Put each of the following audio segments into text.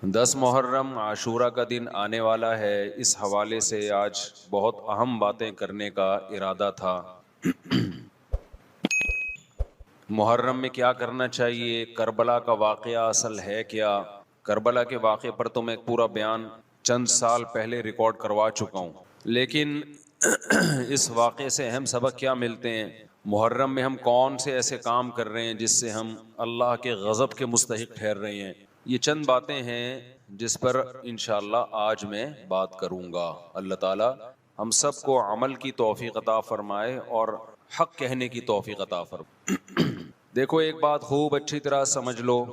10 محرم عاشورہ کا دن آنے والا ہے. اس حوالے سے آج بہت اہم باتیں کرنے کا ارادہ تھا. محرم میں کیا کرنا چاہیے؟ کربلا کا واقعہ اصل ہے کیا؟ کربلا کے واقعے پر تو میں ایک پورا بیان چند سال پہلے ریکارڈ کروا چکا ہوں، لیکن اس واقعے سے اہم سبق کیا ملتے ہیں؟ محرم میں ہم کون سے ایسے کام کر رہے ہیں جس سے ہم اللہ کے غضب کے مستحق ٹھہر رہے ہیں؟ یہ چند باتیں ہیں جس پر انشاءاللہ آج میں بات کروں گا. اللہ تعالی ہم سب کو عمل کی توفیق عطا فرمائے اور حق کہنے کی توفیق عطا فرمائے. دیکھو ایک بات خوب اچھی طرح سمجھ لو،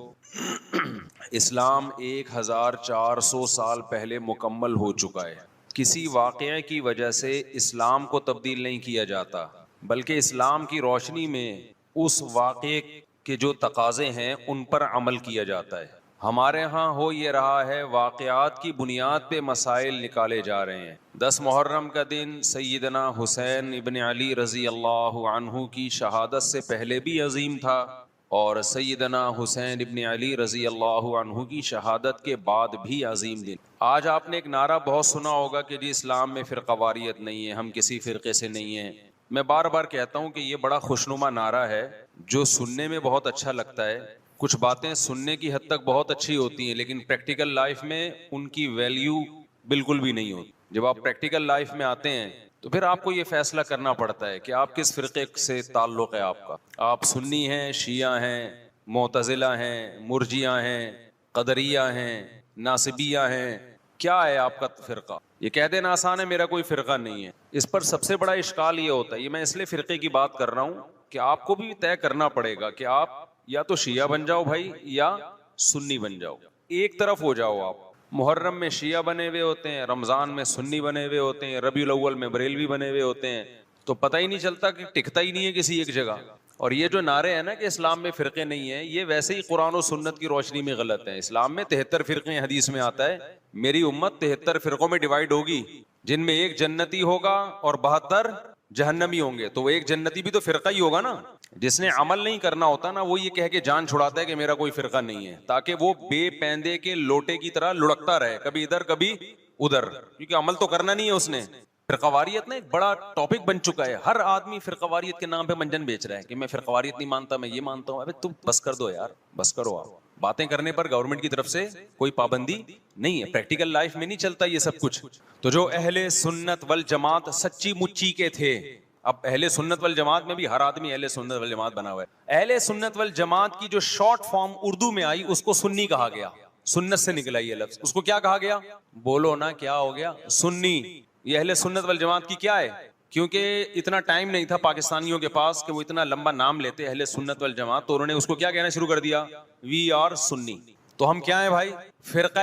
اسلام 1400 سال پہلے مکمل ہو چکا ہے. کسی واقعے کی وجہ سے اسلام کو تبدیل نہیں کیا جاتا، بلکہ اسلام کی روشنی میں اس واقعے کے جو تقاضے ہیں ان پر عمل کیا جاتا ہے. ہمارے ہاں ہو یہ رہا ہے، واقعات کی بنیاد پہ مسائل نکالے جا رہے ہیں. 10 محرم کا دن سیدنا حسین ابن علی رضی اللہ عنہ کی شہادت سے پہلے بھی عظیم تھا، اور سیدنا حسین ابن علی رضی اللہ عنہ کی شہادت کے بعد بھی عظیم دن. آج آپ نے ایک نعرہ بہت سنا ہوگا کہ جی اسلام میں فرقہ واریت نہیں ہے، ہم کسی فرقے سے نہیں ہیں. میں بار بار کہتا ہوں کہ یہ بڑا خوشنما نعرہ ہے جو سننے میں بہت اچھا لگتا ہے. کچھ باتیں سننے کی حد تک بہت اچھی ہوتی ہیں لیکن پریکٹیکل لائف میں ان کی ویلیو بالکل بھی نہیں ہوتی. جب آپ پریکٹیکل لائف میں آتے ہیں تو پھر آپ کو یہ فیصلہ کرنا پڑتا ہے کہ آپ کس فرقے سے تعلق ہے آپ کا. آپ سنی ہیں، شیعہ ہیں، معتزلہ ہیں، مرجیہ ہیں، قدریہ ہیں، ناصبیہ ہیں، کیا ہے آپ کا فرقہ؟ یہ کہہ دینا آسان ہے میرا کوئی فرقہ نہیں ہے. اس پر سب سے بڑا اشکال یہ ہوتا ہے، یہ میں اس لیے فرقے کی بات کر رہا ہوں کہ آپ کو بھی طے کرنا پڑے گا کہ آپ یا تو شیعہ بن جاؤ بھائی یا سنی بن جاؤ، ایک طرف ہو جاؤ. آپ محرم میں شیعہ بنے ہوئے ہوتے ہیں، رمضان میں سنی بنے ہوئے ہوتے ہیں، ربیع الاول میں بریلوی بنے ہوئے ہوتے ہیں، تو پتہ ہی نہیں چلتا کہ ٹکتا ہی نہیں ہے کسی ایک جگہ. اور یہ جو نعرے ہیں نا کہ اسلام میں فرقے نہیں ہیں، یہ ویسے ہی قرآن و سنت کی روشنی میں غلط ہیں. اسلام میں 73 فرقے، حدیث میں آتا ہے میری امت 73 فرقوں میں ڈیوائیڈ ہوگی، جن میں ایک جنتی ہوگا اور 72 جہنمی ہوں گے. تو وہ ایک جنتی بھی تو فرقہ ہی ہوگا نا. جس نے عمل نہیں کرنا ہوتا نا وہ یہ کہہ کے جان چھڑاتا ہے کہ میرا کوئی فرقہ نہیں ہے، تاکہ وہ بے پیندے کے لوٹے کی طرح لڑکتا رہے، کبھی ادھر کبھی ادھر، کیونکہ عمل تو کرنا نہیں ہے اس نے. فرقہ واریت نا ایک بڑا ٹاپک بن چکا ہے، ہر آدمی فرقہ واریت کے نام پہ منجن بیچ رہا ہے کہ میں فرقہ واریت نہیں مانتا، میں یہ مانتا ہوں. ابے تم بس کر دو یار، بس کرو. آپ باتیں کرنے پر گورنمنٹ کی طرف سے کوئی پابندی نہیں ہے، پریکٹیکل لائف میں نہیں چلتا یہ سب کچھ. تو جو اہل سنت والجماعت سچی مچی کے تھے، اب اہل سنت والجماعت میں بھی ہر آدمی اہل سنت والجماعت بنا ہوا ہے. اہل سنت والجماعت کی جو شارٹ فارم اردو میں آئی اس کو سنی کہا گیا، سنت سے نکلا یہ لفظ. اس کو کیا کہا گیا؟ بولو نا کیا ہو گیا؟ سنی. یہ اہل سنت والجماعت کی کیا ہے؟ کیونکہ اتنا ٹائم نہیں تھا پاکستانیوں کے پاس کہ وہ اتنا لمبا نام لیتے اہل سنت والجماعت، تو انہوں نے اس کو کیا کہنا شروع کر دیا؟ وی آر سنی. تو ہم کیا ہیں بھائی؟ فرقہ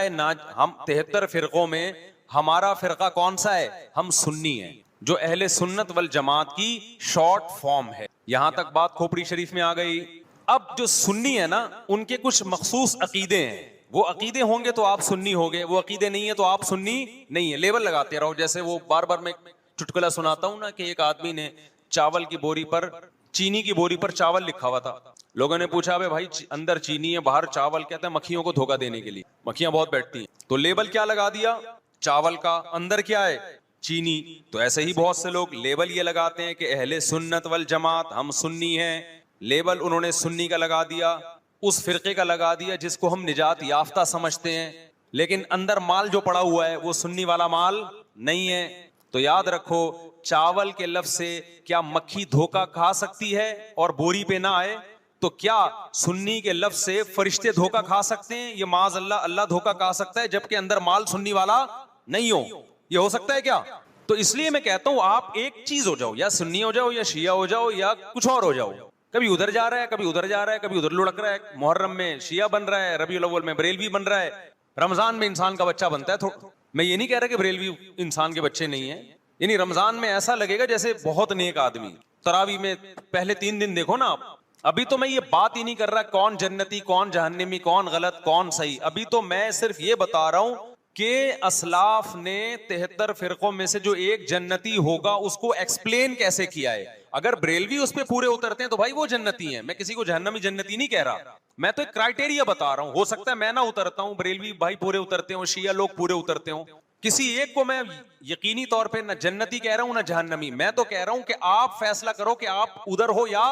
ہم 73 فرقوں میں ہمارا فرقہ کون سا ہے؟ ہم سنی ہیں، جو اہل سنت والجماعت کی شارٹ فارم ہے. یہاں تک بات کھوپڑی شریف میں آ گئی. اب جو سنی ہے نا ان کے کچھ مخصوص عقیدے ہیں، وہ عقیدے ہوں گے تو آپ سنی ہوگے، وہ عقیدے نہیں ہے تو آپ سنی نہیں ہے. لیبل لگاتے رہو. جیسے وہ بار بار میں چٹکلا سناتا ہوں نا کہ ایک آدمی نے چاول کی بوری پر، چینی کی بوری پر چاول لکھا ہوا تھا. لوگوں نے پوچھا بھائی اندر چینی ہے باہر چاول، کہتے ہیں مکھیوں کو دھوکہ دینے کے لیے، مکھیاں بہت بیٹھتی ہیں. تو لیبل کیا لگا دیا؟ چاول کا، اندر کیا ہے؟ چینی. تو ایسے ہی بہت سے لوگ لیبل یہ لگاتے ہیں کہ اہل سنت والجماعت ہم سنی ہیں. لیبل انہوں نے سنی کا لگا دیا، اس فرقے کا لگا دیا جس کو ہم نجات یافتہ سمجھتے ہیں، لیکن اندر مال جو پڑا ہوا ہے وہ سنی والا مال نہیں ہے. تو یاد رکھو، چاول کے لفظ سے کیا مکھی دھوکہ کھا سکتی ہے اور بوری پہ نہ آئے؟ تو کیا سنی کے لفظ سے فرشتے دھوکہ کھا سکتے ہیں؟ یہ معاذ اللہ، اللہ دھوکہ کھا سکتا ہے جبکہ اندر مال سنی والا نہیں ہو. یہ ہو سکتا ہے کیا؟ تو اس لیے میں کہتا ہوں آپ ایک چیز ہو جاؤ، یا سنی ہو جاؤ یا شیعہ ہو جاؤ یا کچھ اور ہو جاؤ. کبھی ادھر جا رہا ہے کبھی ادھر جا رہا ہے، کبھی ادھر لڑک رہا ہے. محرم میں شیعہ بن رہا ہے، ربیع الاول میں بریلوی بن رہا ہے، رمضان میں انسان کا بچہ بنتا ہے. میں یہ نہیں کہہ رہا کہ بریلوی انسان کے بچے نہیں ہیں، یعنی رمضان میں ایسا لگے گا جیسے بہت نیک آدمی. تراویح میں پہلے 3 دن دیکھو نا آپ. ابھی تو میں یہ بات ہی نہیں کر رہا کون جنتی کون جہنمی کون غلط کون صحیح، ابھی تو میں صرف یہ بتا رہا ہوں کہ اسلاف نے 73 فرقوں میں سے جو ایک جنتی ہوگا اس کو ایکسپلین کیسے کیا ہے. اگر بریلوی اس پہ پورے اترتے ہیں تو بھائی وہ جنتی ہیں، میں کسی کو جہنمی جنتی نہیں کہہ رہا. میں تو ایک کرائٹیریا بتا رہا ہوں, ہو سکتا ہے میں نہ اترتا ہوں, بریلوی بھائی پورے اترتے ہوں, شیعہ لوگ پورے اترتے ہوں, کسی ایک کو میں یقینی طور پہ نہ جنتی کہہ رہا ہوں نہ جہنمی, میں تو کہہ رہا ہوں کہ آپ فیصلہ کرو کہ آپ ادھر ہو یا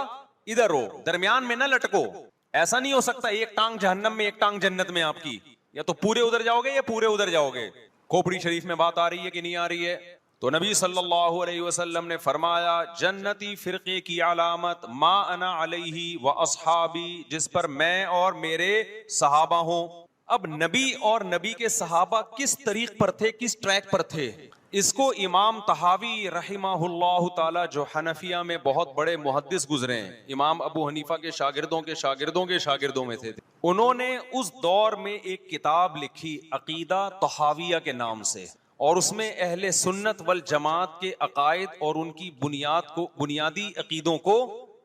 ادھر ہو, درمیان میں نہ لٹکو. ایسا نہیں ہو سکتا ایک ٹانگ جہنم میں ایک ٹانگ جنت میں آپ کی, یا تو پورے ادھر جاؤ گے یا پورے ادھر جاؤ گے. کھوپڑی شریف میں بات آ رہی ہے کہ نہیں آ رہی ہے؟ تو نبی صلی اللہ علیہ وسلم نے فرمایا جنتی فرقے کی علامت ما انا علیہ و اصحابی, جس پر میں اور میرے صحابہ ہوں. اب نبی اور نبی کے صحابہ کس طریق پر تھے, کس ٹریک پر تھے, اس کو امام طحاوی رحمہ اللہ تعالی جو حنفیہ میں بہت بڑے محدث گزرے ہیں, امام ابو حنیفہ کے شاگردوں کے شاگردوں کے شاگردوں میں تھے, انہوں نے اس دور میں ایک کتاب لکھی عقیدہ طحاویہ کے نام سے, اور اس میں اہل سنت والجماعت کے عقائد اور ان کی بنیادی عقیدوں کو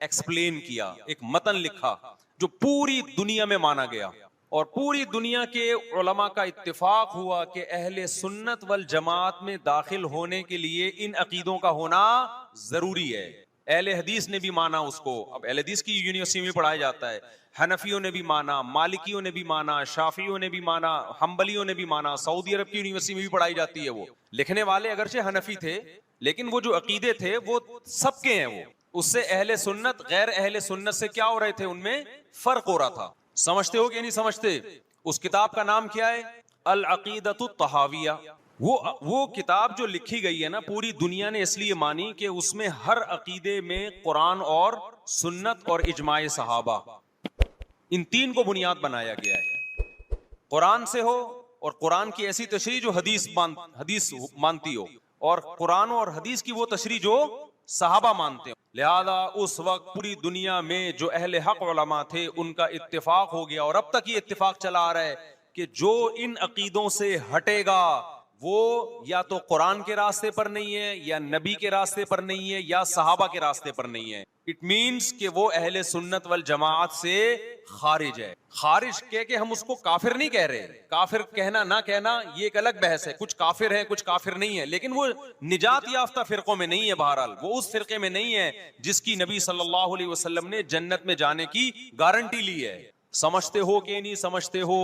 ایکسپلین کیا, ایک متن لکھا جو پوری دنیا میں مانا گیا, اور پوری دنیا کے علماء کا اتفاق ہوا کہ اہل سنت والجماعت میں داخل ہونے کے لیے ان عقیدوں کا ہونا ضروری ہے. اہل حدیث نے بھی مانا اس کو, اب اہل حدیث کی یونیورسٹی میں پڑھایا جاتا ہے, حنفیوں نے بھی مانا, مالکیوں نے بھی مانا, شافعیوں نے بھی مانا, حنبلیوں نے بھی مانا, سعودی عرب کی یونیورسٹی میں بھی پڑھائی جاتی ہے. وہ لکھنے والے اگرچہ حنفی تھے لیکن وہ جو عقیدے تھے وہ سب کے ہیں, وہ اس سے اہل سنت غیر اہل سنت سے کیا ہو رہے تھے, ان میں فرق ہو رہا تھا. سمجھتے ہو کہ نہیں سمجھتے؟ اس کتاب کا نام کیا ہے؟ العقیدۃ الطحاویہ. وہ کتاب جو لکھی گئی ہے نا, پوری دنیا نے اس لیے مانی کہ اس میں ہر عقیدے میں قرآن اور سنت اور اجماع صحابہ, ان تین کو بنیاد بنایا گیا ہے. قرآن سے ہو, اور قرآن کی ایسی تشریح جو حدیث مانتی ہو, اور قرآن اور حدیث کی وہ تشریح جو صحابہ مانتے ہو. لہذا اس وقت پوری دنیا میں جو اہل حق علماء تھے ان کا اتفاق ہو گیا, اور اب تک یہ اتفاق چلا آ رہا ہے کہ جو ان عقیدوں سے ہٹے گا وہ یا تو قرآن کے راستے پر نہیں ہے, یا نبی کے راستے پر نہیں ہے, یا صحابہ کے راستے پر نہیں ہے. اٹ مینس کہ وہ اہل سنت والجماعت سے خارج ہے. خارج کہہ کے ہم اس کو کافر نہیں کہہ رہے, کافر کہنا نہ کہنا یہ ایک الگ بحث ہے, کچھ کافر ہے کچھ کافر نہیں ہے, لیکن وہ نجات یافتہ فرقوں میں نہیں ہے. بہرحال وہ اس فرقے میں نہیں ہے جس کی نبی صلی اللہ علیہ وسلم نے جنت میں جانے کی گارنٹی لی ہے. سمجھتے ہو کہ نہیں سمجھتے ہو؟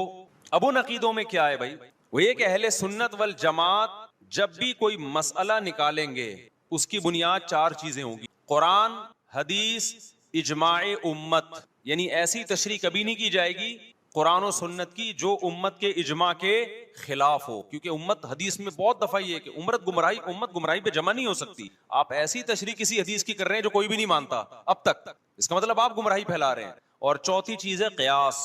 اب ان عقیدوں میں کیا ہے بھائی, وہ یہ کہ اہل سنت والجماعت جب بھی کوئی مسئلہ نکالیں گے اس کی بنیاد چار چیزیں ہوں گی: قرآن, حدیث, اجماع امت. یعنی ایسی تشریح کبھی نہیں کی جائے گی قرآن و سنت کی جو امت کے اجماع کے خلاف ہو, کیونکہ امت حدیث میں بہت دفعہ یہ کہ امت گمراہی پہ جمع نہیں ہو سکتی. آپ ایسی تشریح کسی حدیث کی کر رہے ہیں جو کوئی بھی نہیں مانتا اب تک, اس کا مطلب آپ گمراہی پھیلا رہے ہیں. اور چوتھی چیز ہے قیاس.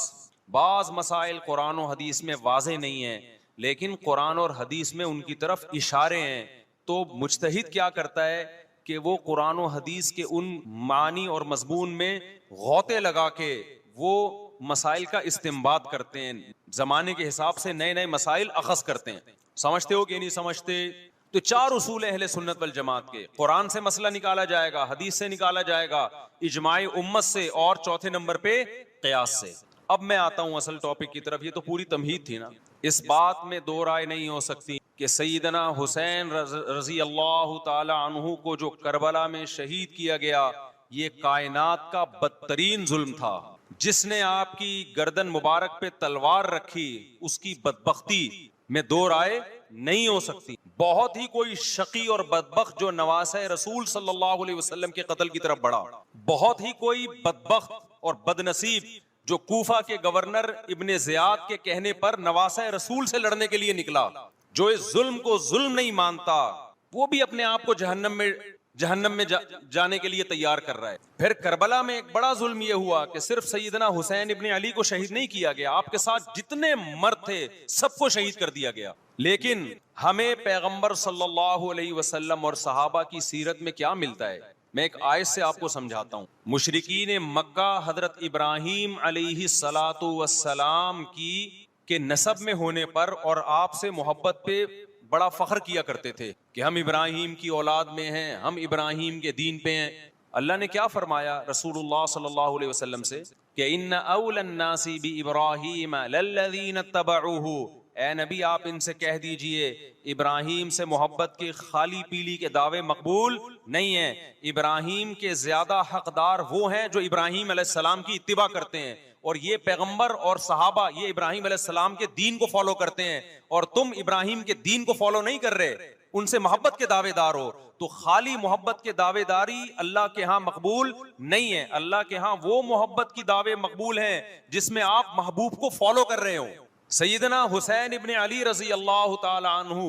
بعض مسائل قرآن و حدیث میں واضح نہیں ہیں لیکن قرآن اور حدیث میں ان کی طرف اشارے ہیں, تو مجتہد کیا کرتا ہے کہ وہ قرآن و حدیث کے ان معنی اور مضمون میں غوطے لگا کے وہ مسائل کا استنباط کرتے ہیں, زمانے کے حساب سے نئے نئے مسائل اخذ کرتے ہیں. سمجھتے ہو کہ نہیں سمجھتے؟ تو چار اصول اہل سنت والجماعت کے: قرآن سے مسئلہ نکالا جائے گا, حدیث سے نکالا جائے گا, اجماع امت سے, اور چوتھے نمبر پہ قیاس سے. اب میں آتا ہوں اصل ٹاپک کی طرف. یہ تو پوری تمہید تھی نا. اس بات میں دو رائے نہیں ہو سکتی کہ سیدنا حسین رضی اللہ تعالی عنہ کو جو کربلا میں شہید کیا گیا یہ کائنات کا بدترین ظلم تھا. جس نے آپ کی گردن مبارک پہ تلوار رکھی اس کی بدبختی میں دو رائے نہیں ہو سکتی. بہت ہی کوئی شقی اور بدبخت جو نواسہ رسول صلی اللہ علیہ وسلم کے قتل کی طرف بڑھا, بہت ہی کوئی بدبخت اور بدنصیب جو کوفہ کے گورنر ابن زیاد کے کہنے پر نواسہ رسول سے لڑنے کے لیے نکلا, جو اس ظلم کو ظلم نہیں مانتا, وہ بھی اپنے آپ کو جہنم میں جانے کے لیے تیار کر رہا ہے. پھر کربلا میں ایک بڑا ظلم یہ ہوا کہ صرف سیدنا حسین ابن علی کو شہید نہیں کیا گیا, آپ کے ساتھ جتنے مرد تھے سب کو شہید کر دیا گیا. لیکن ہمیں پیغمبر صلی اللہ علیہ وسلم اور صحابہ کی سیرت میں کیا ملتا ہے, میں ایک آیت سے آپ کو سمجھاتا ہوں. مشرکین مکہ حضرت ابراہیم علیہ الصلاۃ والسلام کے نسب میں ہونے پر اور آپ سے محبت پہ بڑا فخر کیا کرتے تھے کہ ہم ابراہیم کی اولاد میں ہیں, ہم ابراہیم کے دین پہ ہیں. اللہ نے کیا فرمایا رسول اللہ صلی اللہ علیہ وسلم سے کہ ان اول الناس بابراہیم للذین اتبعوہ, اے نبی آپ ان سے کہہ دیجئے ابراہیم سے محبت کے خالی پیلی کے دعوے مقبول نہیں ہیں. ابراہیم کے زیادہ حقدار وہ ہیں جو ابراہیم علیہ السلام کی اتباع کرتے ہیں, اور یہ پیغمبر اور صحابہ یہ ابراہیم علیہ السلام کے دین کو فالو کرتے ہیں اور تم ابراہیم کے دین کو فالو نہیں کر رہے, ان سے محبت کے دعوے دار ہو, تو خالی محبت کے دعوے داری اللہ کے ہاں مقبول نہیں ہے. اللہ کے ہاں وہ محبت کی دعوے مقبول ہیں جس میں آپ محبوب کو فالو کر رہے ہو. سیدنا حسین ابن علی رضی اللہ تعالی عنہ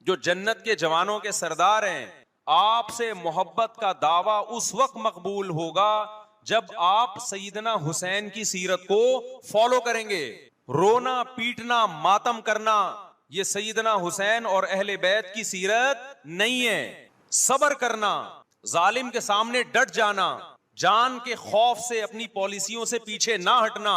جو جنت کے جوانوں کے سردار ہیں, آپ سے محبت کا دعویٰ اس وقت مقبول ہوگا جب آپ سیدنا حسین کی سیرت کو فالو کریں گے. رونا پیٹنا ماتم کرنا یہ سیدنا حسین اور اہل بیت کی سیرت نہیں ہے. صبر کرنا, ظالم کے سامنے ڈٹ جانا, جان کے خوف سے اپنی پالیسیوں سے پیچھے نہ ہٹنا,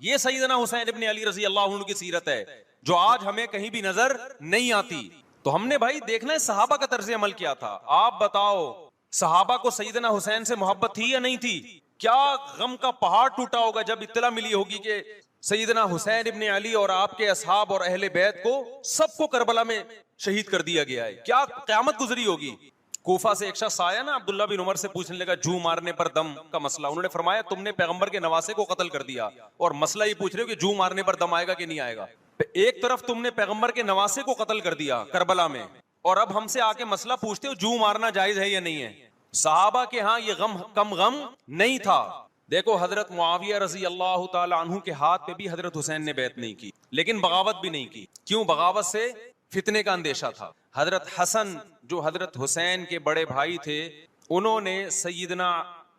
یہ سیدنا حسین ابن علی رضی اللہ عنہ کی سیرت ہے جو آج ہمیں کہیں بھی نظر نہیں آتی. تو ہم نے بھائی دیکھنا ہے صحابہ کا طرز عمل کیا تھا. آپ بتاؤ صحابہ کو سیدنا حسین سے محبت تھی یا نہیں تھی؟ کیا غم کا پہاڑ ٹوٹا ہوگا جب اطلاع ملی ہوگی کہ سیدنا حسین ابن علی اور آپ کے اصحاب اور اہل بیت کو سب کو کربلا میں شہید کر دیا گیا ہے. کیا قیامت گزری ہوگی. کوفہ سے ایک شخص آیا نا, عبداللہ بن عمر سے پوچھنے لگا جو مارنے پر دم کا مسئلہ. انہوں نے فرمایا تم نے پیغمبر کے نواسے کو قتل کر دیا اور مسئلہ یہ پوچھ رہے ہو کہ جو مارنے پر دم آئے گا کہ نہیں آئے گا. ایک طرف تم نے پیغمبر کے نواسے کو قتل کر دیا کربلا میں, اور اب ہم سے آ کے مسئلہ پوچھتے ہو جو مارنا جائز ہے یا نہیں ہے. صحابہ کے ہاں یہ غم کم غم نہیں تھا. دیکھو حضرت معاویہ رضی اللہ تعالی عنہ کے ہاتھ پہ بھی حضرت حسین نے بیعت نہیں کی, لیکن بغاوت بھی نہیں کی. کیوں؟ بغاوت سے فتنے کا اندیشہ تھا. حضرت حسن جو حضرت حسین کے بڑے بھائی تھے, انہوں نے سیدنا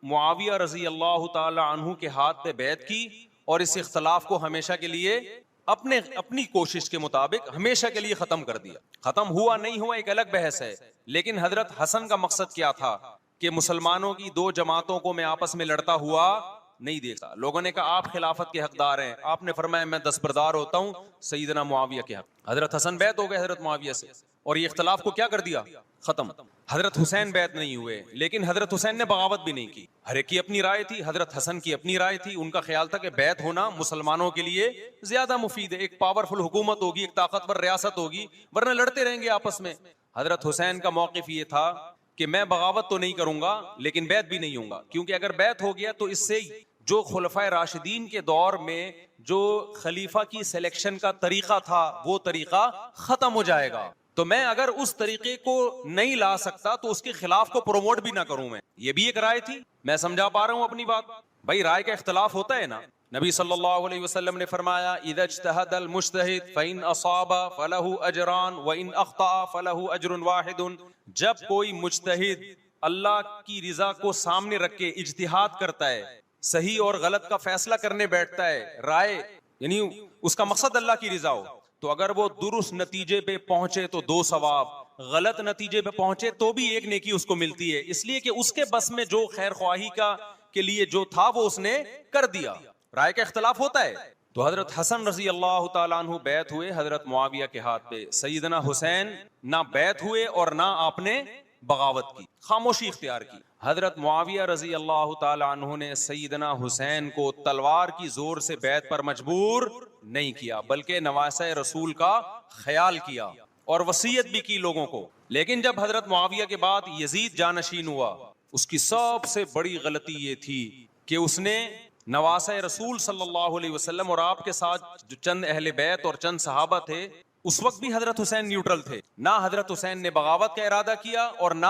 معاویہ رضی اللہ تعالی عنہ کے ہاتھ پہ بیعت کی اور اس اختلاف کو ہمیشہ کے لیے اپنی کوشش کے مطابق ہمیشہ کے لیے ختم کر دیا. ختم ہوا نہیں ہوا ایک الگ بحث ہے, لیکن حضرت حسن کا مقصد کیا تھا کہ مسلمانوں کی دو جماعتوں کو میں آپس میں لڑتا ہوا نہیں دیکھا. لوگوں نے کہا آپ خلافت کے حقدار ہیں, آپ نے فرمایا میں دستبردار ہوتا ہوں سیدنا معاویہ کے حق. حضرت حسن بیعت ہو گئے حضرت معاویہ سے اور یہ اختلاف کو کیا کر دیا؟ ختم. حضرت حسین بیعت نہیں ہوئے, لیکن حضرت حسین نے بغاوت بھی نہیں کی. ہر ایک کی اپنی رائے تھی, حضرت حسن کی اپنی رائے تھی. ان کا خیال تھا کہ بیعت ہونا مسلمانوں کے لیے زیادہ مفید ہے, ایک پاورفل حکومت ہوگی, ایک طاقتور ریاست ہوگی, ورنہ لڑتے رہیں گے آپس میں. حضرت حسین کا موقف یہ تھا کہ میں بغاوت تو نہیں کروں گا لیکن بیعت بھی نہیں ہوں گا, کیونکہ اگر بیعت ہو گیا تو اس سے جو خلفائے راشدین کے دور میں جو خلیفہ کی سلیکشن کا طریقہ تھا وہ طریقہ ختم ہو جائے گا. تو میں اگر اس طریقے کو نہیں لا سکتا تو اس کے خلاف کو پروموٹ بھی نہ کروں میں. یہ بھی ایک رائے تھی. میں سمجھا پا رہا ہوں اپنی بات؟ بھائی رائے کا اختلاف ہوتا ہے نا. نبی صلی اللہ علیہ وسلم نے فرمایا اذا اجتہد المجتہد فإن اصاب فلہ اجران وإن اخطأ فلہ اجر واحد. جب کوئی مجتہد اللہ کی رضا کو سامنے رکھ کے اجتہاد کرتا ہے, صحیح اور غلط کا فیصلہ کرنے بیٹھتا ہے, رائے یعنی اس کا مقصد اللہ کی رضا ہو, تو اگر وہ درست نتیجے پہ پہنچے تو 2 ثواب, غلط نتیجے پہ پہنچے تو بھی 1 نیکی اس کو ملتی ہے, اس لیے کہ اس کے بس میں جو خیر خواہی کا کے لیے جو تھا وہ اس نے کر دیا. رائے کا اختلاف ہوتا ہے. تو حضرت حسن رضی اللہ تعالیٰ عنہ بیعت ہوئے حضرت معاویہ کے ہاتھ پہ. سیدنا حسین نہ بیعت ہوئے اور نہ آپ نے بغاوت کی, خاموشی اختیار کی. حضرت معاویہ رضی اللہ تعالی عنہ نے سیدنا حسین کو تلوار کی زور سے بیعت پر مجبور نہیں کیا, بلکہ نواسہ رسول کا خیال کیا اور وصیت بھی کی لوگوں کو. لیکن جب حضرت معاویہ کے بعد یزید جانشین ہوا, اس کی سب سے بڑی غلطی یہ تھی کہ اس نے نواسہ رسول صلی اللہ علیہ وسلم اور آپ کے ساتھ جو چند اہل بیت اور چند صحابہ تھے, اس وقت بھی حضرت حسین نیوٹرل تھے. نہ حضرت حسین نے بغاوت کا ارادہ کیا اور نہ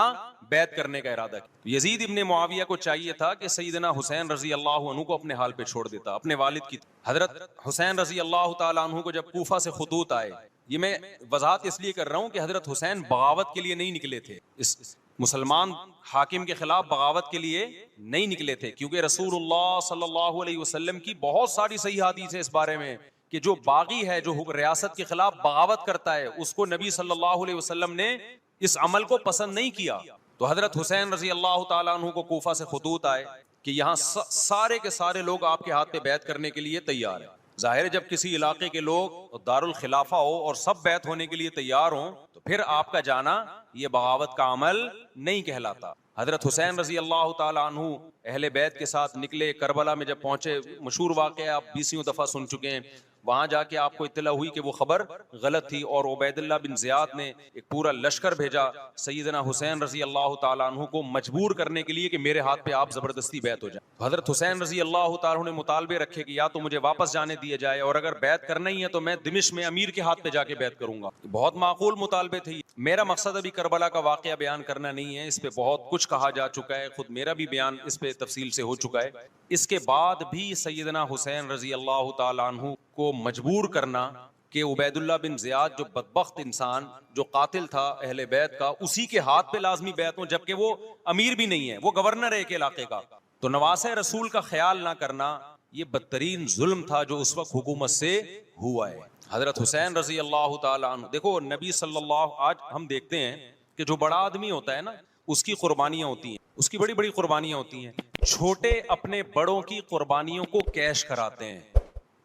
بیعت کرنے کا ارادہ کیا. یزید ابن معاویہ کو چاہیے تھا کہ سیدنا حسین رضی اللہ عنہ کو اپنے حال پہ چھوڑ دیتا, اپنے والد کی. حضرت حسین رضی اللہ تعالی عنہ کو جب کوفہ سے خطوط آئے, یہ میں وضاحت اس لیے کر رہا ہوں کہ حضرت حسین بغاوت کے لیے نہیں نکلے تھے, اس مسلمان حاکم کے خلاف بغاوت کے لیے نہیں نکلے تھے, کیونکہ رسول اللہ صلی اللہ علیہ وسلم کی بہت ساری صحیح حدیث ہے اس بارے میں کہ جو باغی ہے, جو ریاست کے خلاف بغاوت کرتا ہے, اس کو نبی صلی اللہ علیہ وسلم نے اس عمل کو پسند نہیں کیا. تو حضرت حسین رضی اللہ تعالیٰ عنہ کو کوفہ سے خطوط آئے کہ یہاں سارے کے سارے لوگ آپ کے ہاتھ پہ بیعت کرنے کے لیے تیار ہیں. ظاہر ہے جب کسی علاقے کے لوگ دارالخلافہ ہو اور سب بیعت ہونے کے لیے تیار ہوں تو پھر آپ کا جانا یہ بغاوت کا عمل نہیں کہلاتا. حضرت حسین رضی اللہ تعالیٰ عنہ اہل بیت کے ساتھ نکلے, کربلا میں جب پہنچے, مشہور واقعہ آپ 20 دفعہ سن چکے ہیں, وہاں جا کے آپ کو اطلاع ہوئی کہ وہ خبر غلط تھی, اور عبید اللہ بن زیاد نے ایک پورا لشکر بھیجا سیدنا حسین رضی اللہ تعالیٰ عنہ کو مجبور کرنے کے لیے کہ میرے ہاتھ پہ آپ زبردستی بیعت ہو جائیں. حضرت حسین رضی اللہ تعالیٰ عنہ نے مطالبے رکھے کہ یا تو مجھے واپس جانے دیا جائے, اور اگر بیعت کرنا ہی ہے تو میں دمشق میں امیر کے ہاتھ پہ جا کے بیعت کروں گا. بہت معقول مطالبے تھے. میرا مقصد ابھی کربلا کا واقعہ بیان کرنا نہیں ہے, اس پہ بہت کچھ کہا جا چکا ہے, خود میرا بھی بیان اس پہ تفصیل سے ہو چکا ہے. اس کے بعد بھی سیدنا حسین رضی اللہ تعالیٰ عنہ کو مجبور کرنا کہ عبید اللہ بن زیاد جو بدبخت انسان, جو قاتل تھا اہل بیت کا, اسی کے ہاتھ پہ لازمی بیعت ہوں, جبکہ وہ امیر بھی نہیں ہے, وہ گورنر ہے ایک علاقے کا. تو نواسہ رسول کا خیال نہ کرنا یہ بدترین ظلم تھا جو اس وقت حکومت سے ہوا ہے. حضرت حسین رضی اللہ تعالیٰ عنہ, دیکھو نبی صلی اللہ, آج ہم دیکھتے ہیں کہ جو بڑا آدمی ہوتا ہے نا, اس کی قربانیاں ہوتی ہیں, اس کی بڑی بڑی قربانیاں ہوتی ہیں. چھوٹے اپنے بڑوں کی قربانیوں کو کیش کراتے ہیں.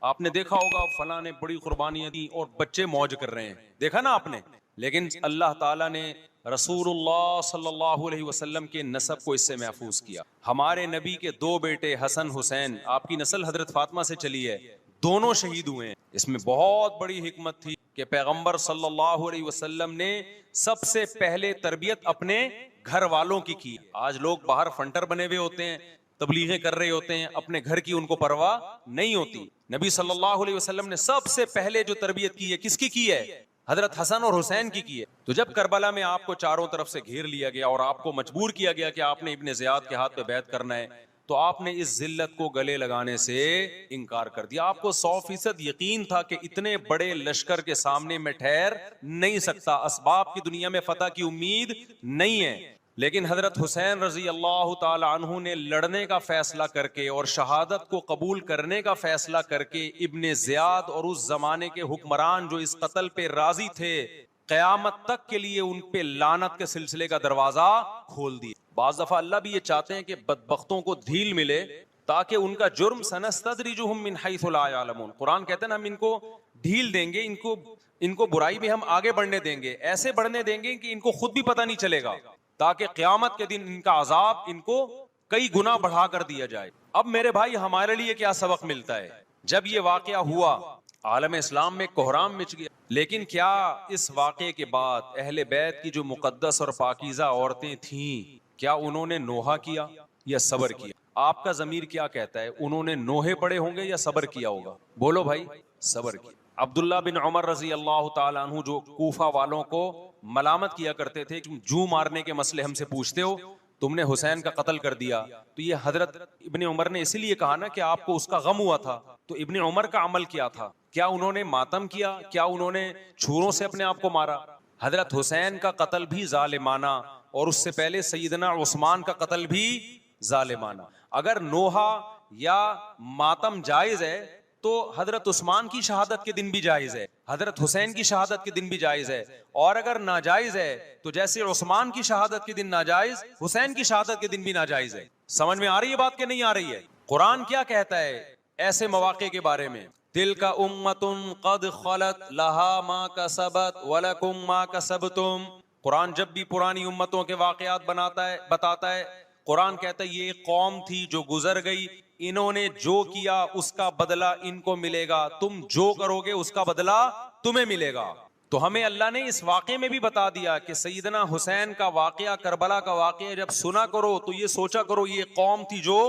آپ نے دیکھا ہوگا فلاں نے بڑی قربانیاں دی اور بچے موج کر رہے ہیں, دیکھا نا آپ نے. لیکن اللہ تعالیٰ نے رسول اللہ صلی اللہ علیہ وسلم کے نسب کو اس سے محفوظ کیا. ہمارے نبی کے 2 بیٹے حسن حسین, آپ کی نسل حضرت فاطمہ سے چلی ہے, دونوں شہید ہوئے ہیں. اس میں بہت بڑی حکمت تھی کہ پیغمبر صلی اللہ علیہ وسلم نے سب سے پہلے تربیت اپنے گھر والوں کی. آج لوگ باہر فنٹر بنے ہوئے ہوتے ہیں, تبلیغیں کر رہے ہوتے ہیں, اپنے گھر کی ان کو پرواہ نہیں ہوتی. نبی صلی اللہ علیہ وسلم نے سب سے پہلے جو تربیت کی ہے, کس کی ہے؟ حضرت حسن اور حسین کی ہے. تو جب کربلا میں آپ کو چاروں طرف سے گھیر لیا گیا اور آپ کو مجبور کیا گیا کہ آپ نے ابن زیاد کے ہاتھ پہ بیعت کرنا ہے, تو آپ نے اس ذلت کو گلے لگانے سے انکار کر دیا. آپ کو 100% یقین تھا کہ اتنے بڑے لشکر کے سامنے میں ٹھہر نہیں سکتا, اسباب کی دنیا میں فتح کی امید نہیں ہے. لیکن حضرت حسین رضی اللہ تعالی عنہ نے لڑنے کا فیصلہ کر کے اور شہادت کو قبول کرنے کا فیصلہ کر کے ابن زیاد اور اس زمانے کے حکمران جو اس قتل پہ راضی تھے, قیامت تک کے لیے ان پہ لعنت کے سلسلے کا دروازہ کھول دیا. بعض دفعہ اللہ بھی یہ چاہتے ہیں کہ بدبختوں کو دھیل ملے تاکہ ان کا جرم سنستدرجہم من حیث لا یعلمون. قرآن کہتے ہیں نا, ہم ان کو ڈھیل دیں گے, ان کو برائی میں ہم آگے بڑھنے دیں گے, ایسے بڑھنے دیں گے کہ ان کو خود بھی پتہ نہیں چلے گا, تاکہ قیامت کے دن ان کا عذاب ان کو کئی گنا بڑھا کر دیا جائے. اب میرے بھائی ہمارے لیے کیا سبق ملتا ہے؟ جب یہ واقعہ ہوا عالم اسلام میں کوہرام مچ گیا, لیکن کیا اس واقعے کے بعد اہل بیت کی جو مقدس اور پاکیزہ عورتیں تھیں, کیا انہوں نے نوحہ کیا یا صبر کیا؟ آپ کا ضمیر کیا کہتا ہے, انہوں نے نوحے پڑے ہوں گے یا صبر کیا ہوگا؟ بولو بھائی, صبر کیا. عبداللہ بن عمر رضی اللہ تعالیٰ عنہ جو کوفہ والوں کو ملامت کیا کرتے تھے, تم جو مارنے کے مسئلے ہم سے پوچھتے ہو, تم نے حسین کا قتل کر دیا. تو یہ حضرت ابن عمر نے اسی لیے کہا نا کہ آپ کو اس کا غم ہوا تھا. تو ابن عمر کا عمل کیا تھا؟ کیا انہوں نے ماتم کیا؟ کیا انہوں نے چھروں سے اپنے آپ کو مارا؟ حضرت حسین کا قتل بھی ظالمانہ, اور اس سے پہلے سیدنا عثمان کا قتل بھی ظالمانہ. اگر نوحہ یا ماتم جائز ہے تو حضرت عثمان کی شہادت کے دن بھی جائز ہے, حضرت حسین کی شہادت کے دن بھی جائز ہے. اور اگر ناجائز ہے تو جیسے عثمان کی شہادت کے دن ناجائز, حسین کی شہادت کے دن بھی ناجائز ہے. سمجھ میں آ رہی ہے بات کہ نہیں آ رہی ہے؟ قرآن کیا کہتا ہے ایسے مواقع کے بارے میں؟ تلک امۃ قد خلت لہا ما کسبت ولکم ما کسبتم. قرآن جب بھی پرانی امتوں کے واقعات بتاتا ہے, قرآن کہتا ہے یہ ایک قوم تھی جو گزر گئی, انہوں نے جو کیا اس کا بدلہ ان کو ملے گا, تم جو کرو گے اس کا بدلہ تمہیں ملے گا. تو ہمیں اللہ نے اس واقعے میں بھی بتا دیا کہ سیدنا حسین کا واقعہ, کربلا کا واقعہ جب سنا کرو تو یہ سوچا کرو یہ قوم تھی جو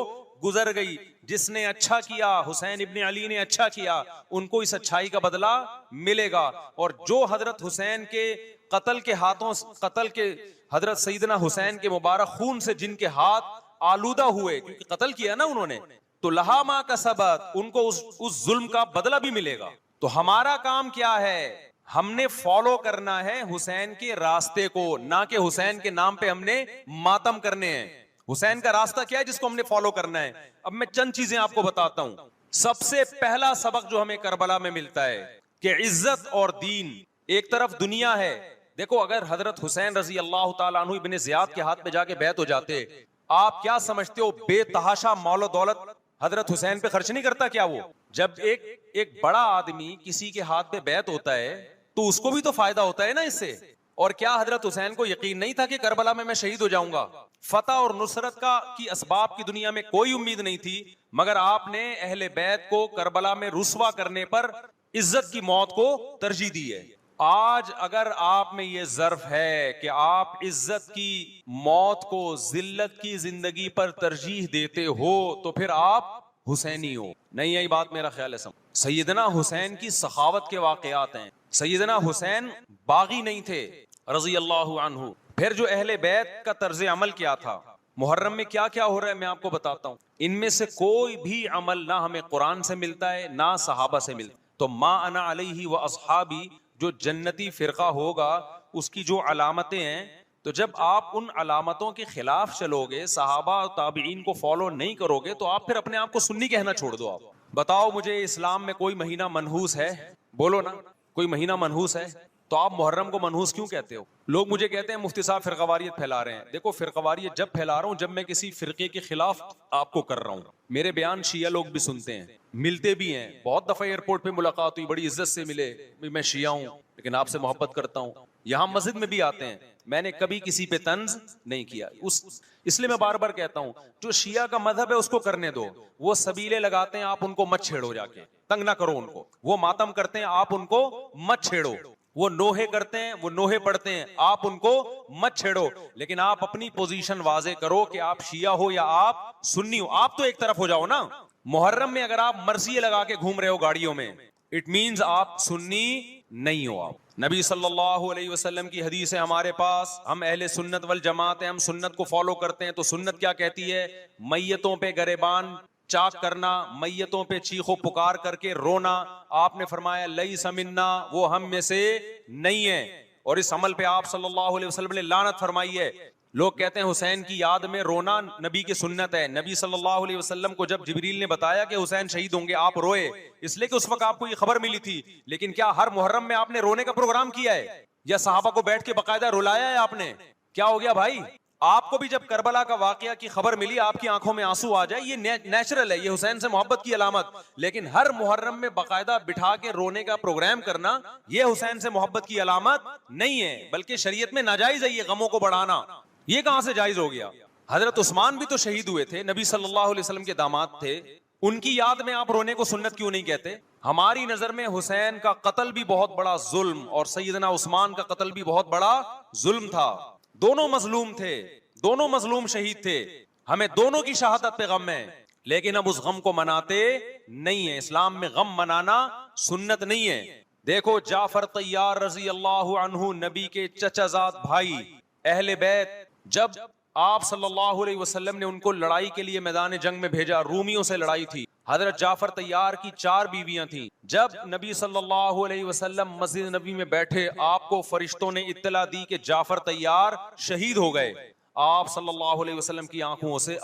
گزر گئی, جس نے اچھا کیا, حسین ابن علی نے اچھا کیا, ان کو اس اچھائی کا بدلہ ملے گا. اور جو حضرت حسین کے قتل کے ہاتھوں, قتل کے حضرت سیدنا حسین کے مبارک خون سے جن کے ہاتھ آلودہ ہوئے, کیونکہ قتل کیا نا انہوں نے, تو لہا ما کسبت, ان کو اس ظلم کا بدلہ بھی ملے گا. تو ہمارا کام کیا ہے؟ ہم نے فالو کرنا ہے حسین کے راستے کو, نہ کہ حسین کے نام پہ ہم نے ماتم کرنے ہیں. حسین کا راستہ کیا ہے جس کو ہم نے فالو کرنا ہے؟ اب میں چند چیزیں آپ کو بتاتا ہوں. سب سے پہلا سبق جو ہمیں کربلا میں ملتا ہے کہ عزت اور دین, ایک طرف دنیا ہے. دیکھو اگر حضرت حسین رضی اللہ تعالیٰ عنہ ابن زیاد کے ہاتھ پہ جا کے بیعت ہو جاتے, آپ کیا سمجھتے ہو بے تحاشا مال و دولت حضرت حسین پہ خرچ نہیں کرتا کیا وہ؟ جب ایک بڑا آدمی کسی کے ہاتھ پہ بیعت ہوتا ہے تو اس کو بھی تو فائدہ ہوتا ہے نا اس سے. اور کیا حضرت حسین کو یقین نہیں تھا کہ کربلا میں شہید ہو جاؤں گا؟ فتح اور نصرت کی اسباب کی دنیا میں کوئی امید نہیں تھی، مگر آپ نے اہل بیت کو کربلا میں رسوا کرنے پر عزت کی موت کو ترجیح دی ہے۔ آج اگر آپ میں یہ ظرف ہے کہ آپ عزت کی موت کو ذلت کی زندگی پر ترجیح دیتے ہو تو پھر آپ حسینی ہو۔ نہیں، یہی بات میرا خیال ہے۔ سیدنا حسین کی سخاوت کے واقعات ہیں۔ سیدنا حسین باغی نہیں تھے رضی اللہ عنہ۔ پھر جو اہل بیت کا طرز عمل کیا تھا، محرم میں کیا کیا ہو رہا ہے میں آپ کو بتاتا ہوں۔ ان میں سے کوئی بھی عمل نہ ہمیں قرآن سے ملتا ہے نہ صحابہ سے ملتا۔ تو ما انا علیہ و اصحابی جو جنتی فرقہ ہوگا اس کی جو علامتیں ہیں، تو جب آپ ان علامتوں کے خلاف چلو گے، صحابہ اور تابعین کو فالو نہیں کرو گے، تو آپ پھر اپنے آپ کو سنی کہنا چھوڑ دو۔ آپ بتاؤ مجھے اسلام میں کوئی مہینہ منحوس ہے؟ بولو نا، کوئی مہینہ منحوس ہے؟ تو آپ محرم کو منحوس کیوں کہتے ہو؟ لوگ مجھے کہتے ہیں مفتی صاحب فرقہ واریت پھیلا رہے ہیں۔ دیکھو، فرقہ واریت جب پھیلا رہا ہوں جب میں کسی فرقے کے خلاف آپ کو کر رہا ہوں۔ میرے بیان شیعہ لوگ بھی سنتے ہیں، ملتے بھی ہیں، بہت دفعہ ایئرپورٹ پہ ملاقات ہوئی، بڑی عزت سے ملے، میں شیعہ ہوں لیکن آپ سے محبت کرتا ہوں۔ یہاں مسجد میں بھی آتے ہیں، میں نے کبھی کسی پہ طنز نہیں کیا۔ اس لیے میں بار بار کہتا ہوں جو شیعہ کا مذہب ہے اس کو کرنے دو۔ وہ سبیلے لگاتے ہیں، آپ ان کو مت چھیڑو، جا کے تنگ نہ کرو ان کو۔ وہ ماتم کرتے ہیں، آپ ان کو مت چھیڑو۔ وہ نوحے کرتے ہیں، وہ نوحے پڑھتے ہیں، آپ ان کو مت چھیڑو۔ لیکن آپ اپنی پوزیشن واضح کرو کہ آپ شیعہ ہو یا آپ سنی ہو۔ آپ تو ایک طرف ہو جاؤ نا۔ محرم میں اگر آپ مرثیے لگا کے گھوم رہے ہو گاڑیوں میں، اٹ مینز آپ سنی نہیں ہو۔ آپ نبی صلی اللہ علیہ وسلم کی حدیث ہے ہمارے پاس، ہم اہل سنت والجماعت ہیں، ہم سنت کو فالو کرتے ہیں۔ تو سنت کیا کہتی ہے؟ میتوں پہ گریبان چاک کرنا، میتوں پہ چیخ و پکار کر کے رونا۔ آپ نے فرمایا لیس منا، وہ ہم میں سے نہیں ہے۔ اور اس عمل پہ آپ صلی اللہ علیہ وسلم نے لعنت فرمائی ہے۔ لوگ کہتے ہیں حسین کی یاد میں رونا نبی کی سنت ہے۔ نبی صلی اللہ علیہ وسلم کو جب جبریل نے بتایا کہ حسین شہید ہوں گے، آپ روئے، اس لیے کہ اس وقت آپ کو یہ خبر ملی تھی۔ لیکن کیا ہر محرم میں آپ نے رونے کا پروگرام کیا ہے یا صحابہ کو بیٹھ کے باقاعدہ رلایا ہے آپ نے؟ کیا ہو گیا بھائی؟ آپ کو بھی جب کربلا کا واقعہ کی خبر ملی آپ کی آنکھوں میں آنسو آ جائے، یہ نیچرل ہے، یہ حسین سے محبت کی علامت۔ لیکن ہر محرم میں باقاعدہ بٹھا کے رونے کا پروگرام کرنا یہ حسین سے محبت کی علامت نہیں ہے، بلکہ شریعت میں ناجائز ہے یہ غموں کو بڑھانا۔ یہ کہاں سے جائز ہو گیا؟ حضرت عثمان بھی تو شہید ہوئے تھے، نبی صلی اللہ علیہ وسلم کے داماد تھے، ان کی یاد میں آپ رونے کو سنت کیوں نہیں کہتے؟ ہماری نظر میں حسین کا قتل بھی بہت بڑا ظلم اور سیدنا عثمان کا قتل بھی بہت بڑا ظلم تھا۔ دونوں مظلوم تھے، دونوں مظلوم شہید تھے، ہمیں دونوں کی شہادت پہ غم ہے، لیکن اب اس غم کو مناتے نہیں ہیں۔ اسلام میں غم منانا سنت نہیں ہے۔ دیکھو جعفر طیار رضی اللہ عنہ، نبی کے چچا زاد بھائی، اہل بیت، جب آپ صلی اللہ علیہ وسلم نے ان کو لڑائی کے لیے میدان جنگ میں بھیجا، رومیوں سے لڑائی تھی، حضرت جعفر طیار کی 4 بیویاں تھیں۔ جب نبی صلی اللہ علیہ وسلم مسجد نبی میں بیٹھے، آپ کو فرشتوں نے اطلاع دی کہ جعفر طیار شہید ہو گئے۔ آپ صلی اللہ علیہ وسلم کی آنکھوں سے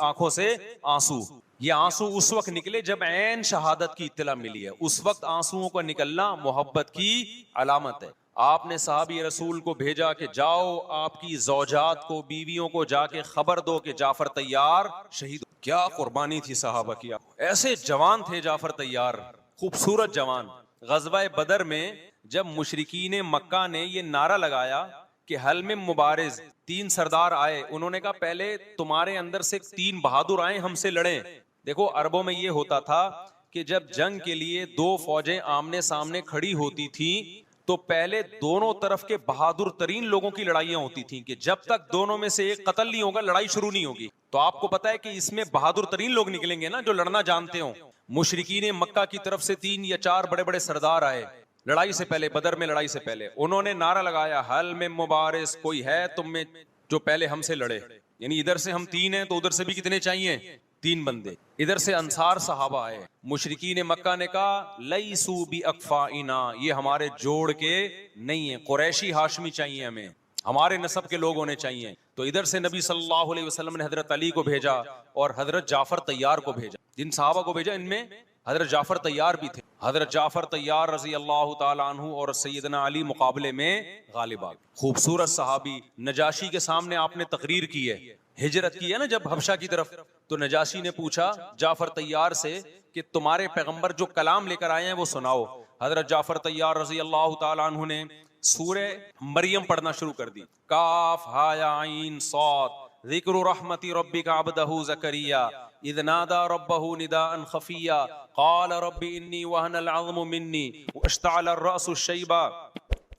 آنسو، یہ آنسو اس وقت نکلے جب عین شہادت کی اطلاع ملی ہے۔ اس وقت آنسوؤں کا نکلنا محبت کی علامت ہے۔ آپ نے صحابی رسول کو بھیجا کہ جاؤ آپ کی زوجات کو، بیویوں کو جا کے خبر دو کہ جعفر طیار شہید۔ کیا قربانی تھی صحابہ کی، ایسے جوان تھے جعفر طیار، خوبصورت جوان۔ غزوہ بدر میں جب مشرکین مکہ نے یہ نعرہ لگایا کہ حل میں مبارز، 3 سردار آئے، انہوں نے کہا پہلے تمہارے اندر سے 3 بہادر آئیں ہم سے لڑیں۔ دیکھو عربوں میں یہ ہوتا تھا کہ جب جنگ کے لیے 2 فوجیں آمنے سامنے کھڑی ہوتی تھیں تو پہلے دونوں طرف کے بہادر ترین لوگوں کی لڑائیاں ہوتی تھیں کہ جب تک دونوں میں سے ایک قتل نہیں ہوگا لڑائی شروع نہیں ہوگی۔ تو آپ کو پتا ہے کہ اس میں بہادر ترین لوگ نکلیں گے نا جو لڑنا جانتے ہوں۔ مشرکین مکہ کی طرف سے 3 یا 4 بڑے بڑے سردار آئے لڑائی سے پہلے، بدر میں لڑائی سے پہلے، انہوں نے نعرہ لگایا حل میں مبارز، کوئی ہے تم میں جو پہلے ہم سے لڑے؟ یعنی ادھر سے ہم 3 ہیں تو ادھر سے بھی کتنے چاہیے؟ 3 بندے۔ ادھر سے انصار صحابہ آئے، مشرکین مکہ نے کہا لیسو بی اکفائنا، یہ ہمارے جوڑ کے نہیں ہیں، قریشی ہاشمی چاہیے، ہمیں ہمارے نسب کے لوگ ہونے چاہیے۔ تو ادھر سے نبی صلی اللہ علیہ وسلم نے حضرت علی کو بھیجا اور حضرت جعفر طیار کو بھیجا۔ جن صحابہ کو بھیجا ان میں حضرت جعفر طیار بھی تھے۔ حضرت جعفر طیار رضی اللہ تعالی عنہ اور سیدنا علی مقابلے میں غالب آ گئے۔ خوبصورت صحابی، نجاشی کے سامنے آپ نے تقریر کی ہے، ہجرت کی ہے نا جب حبشہ کی طرف، تو نجاشی نے پوچھا جعفر طیار سے کہ تمہارے پیغمبر جو کلام لے کر آئے ہیں وہ سناؤ۔ حضرت جعفر طیار رضی اللہ تعالی عنہ نے سورہ مریم پڑھنا شروع کر دی. کاف ہا یا عین صاد ذکر رحمت ربک عبدہ زکریا اذ نادى ربه نداء خفیا قال رب انی وهن العظم منی واشتعل الرأس شیبا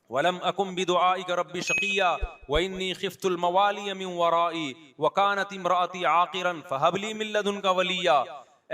ولم اکن بدعائک رب شقیا وانی خفت الموالی من ورائي وكانت امرأتی عاقرا فهب لی من لدنک ولیا.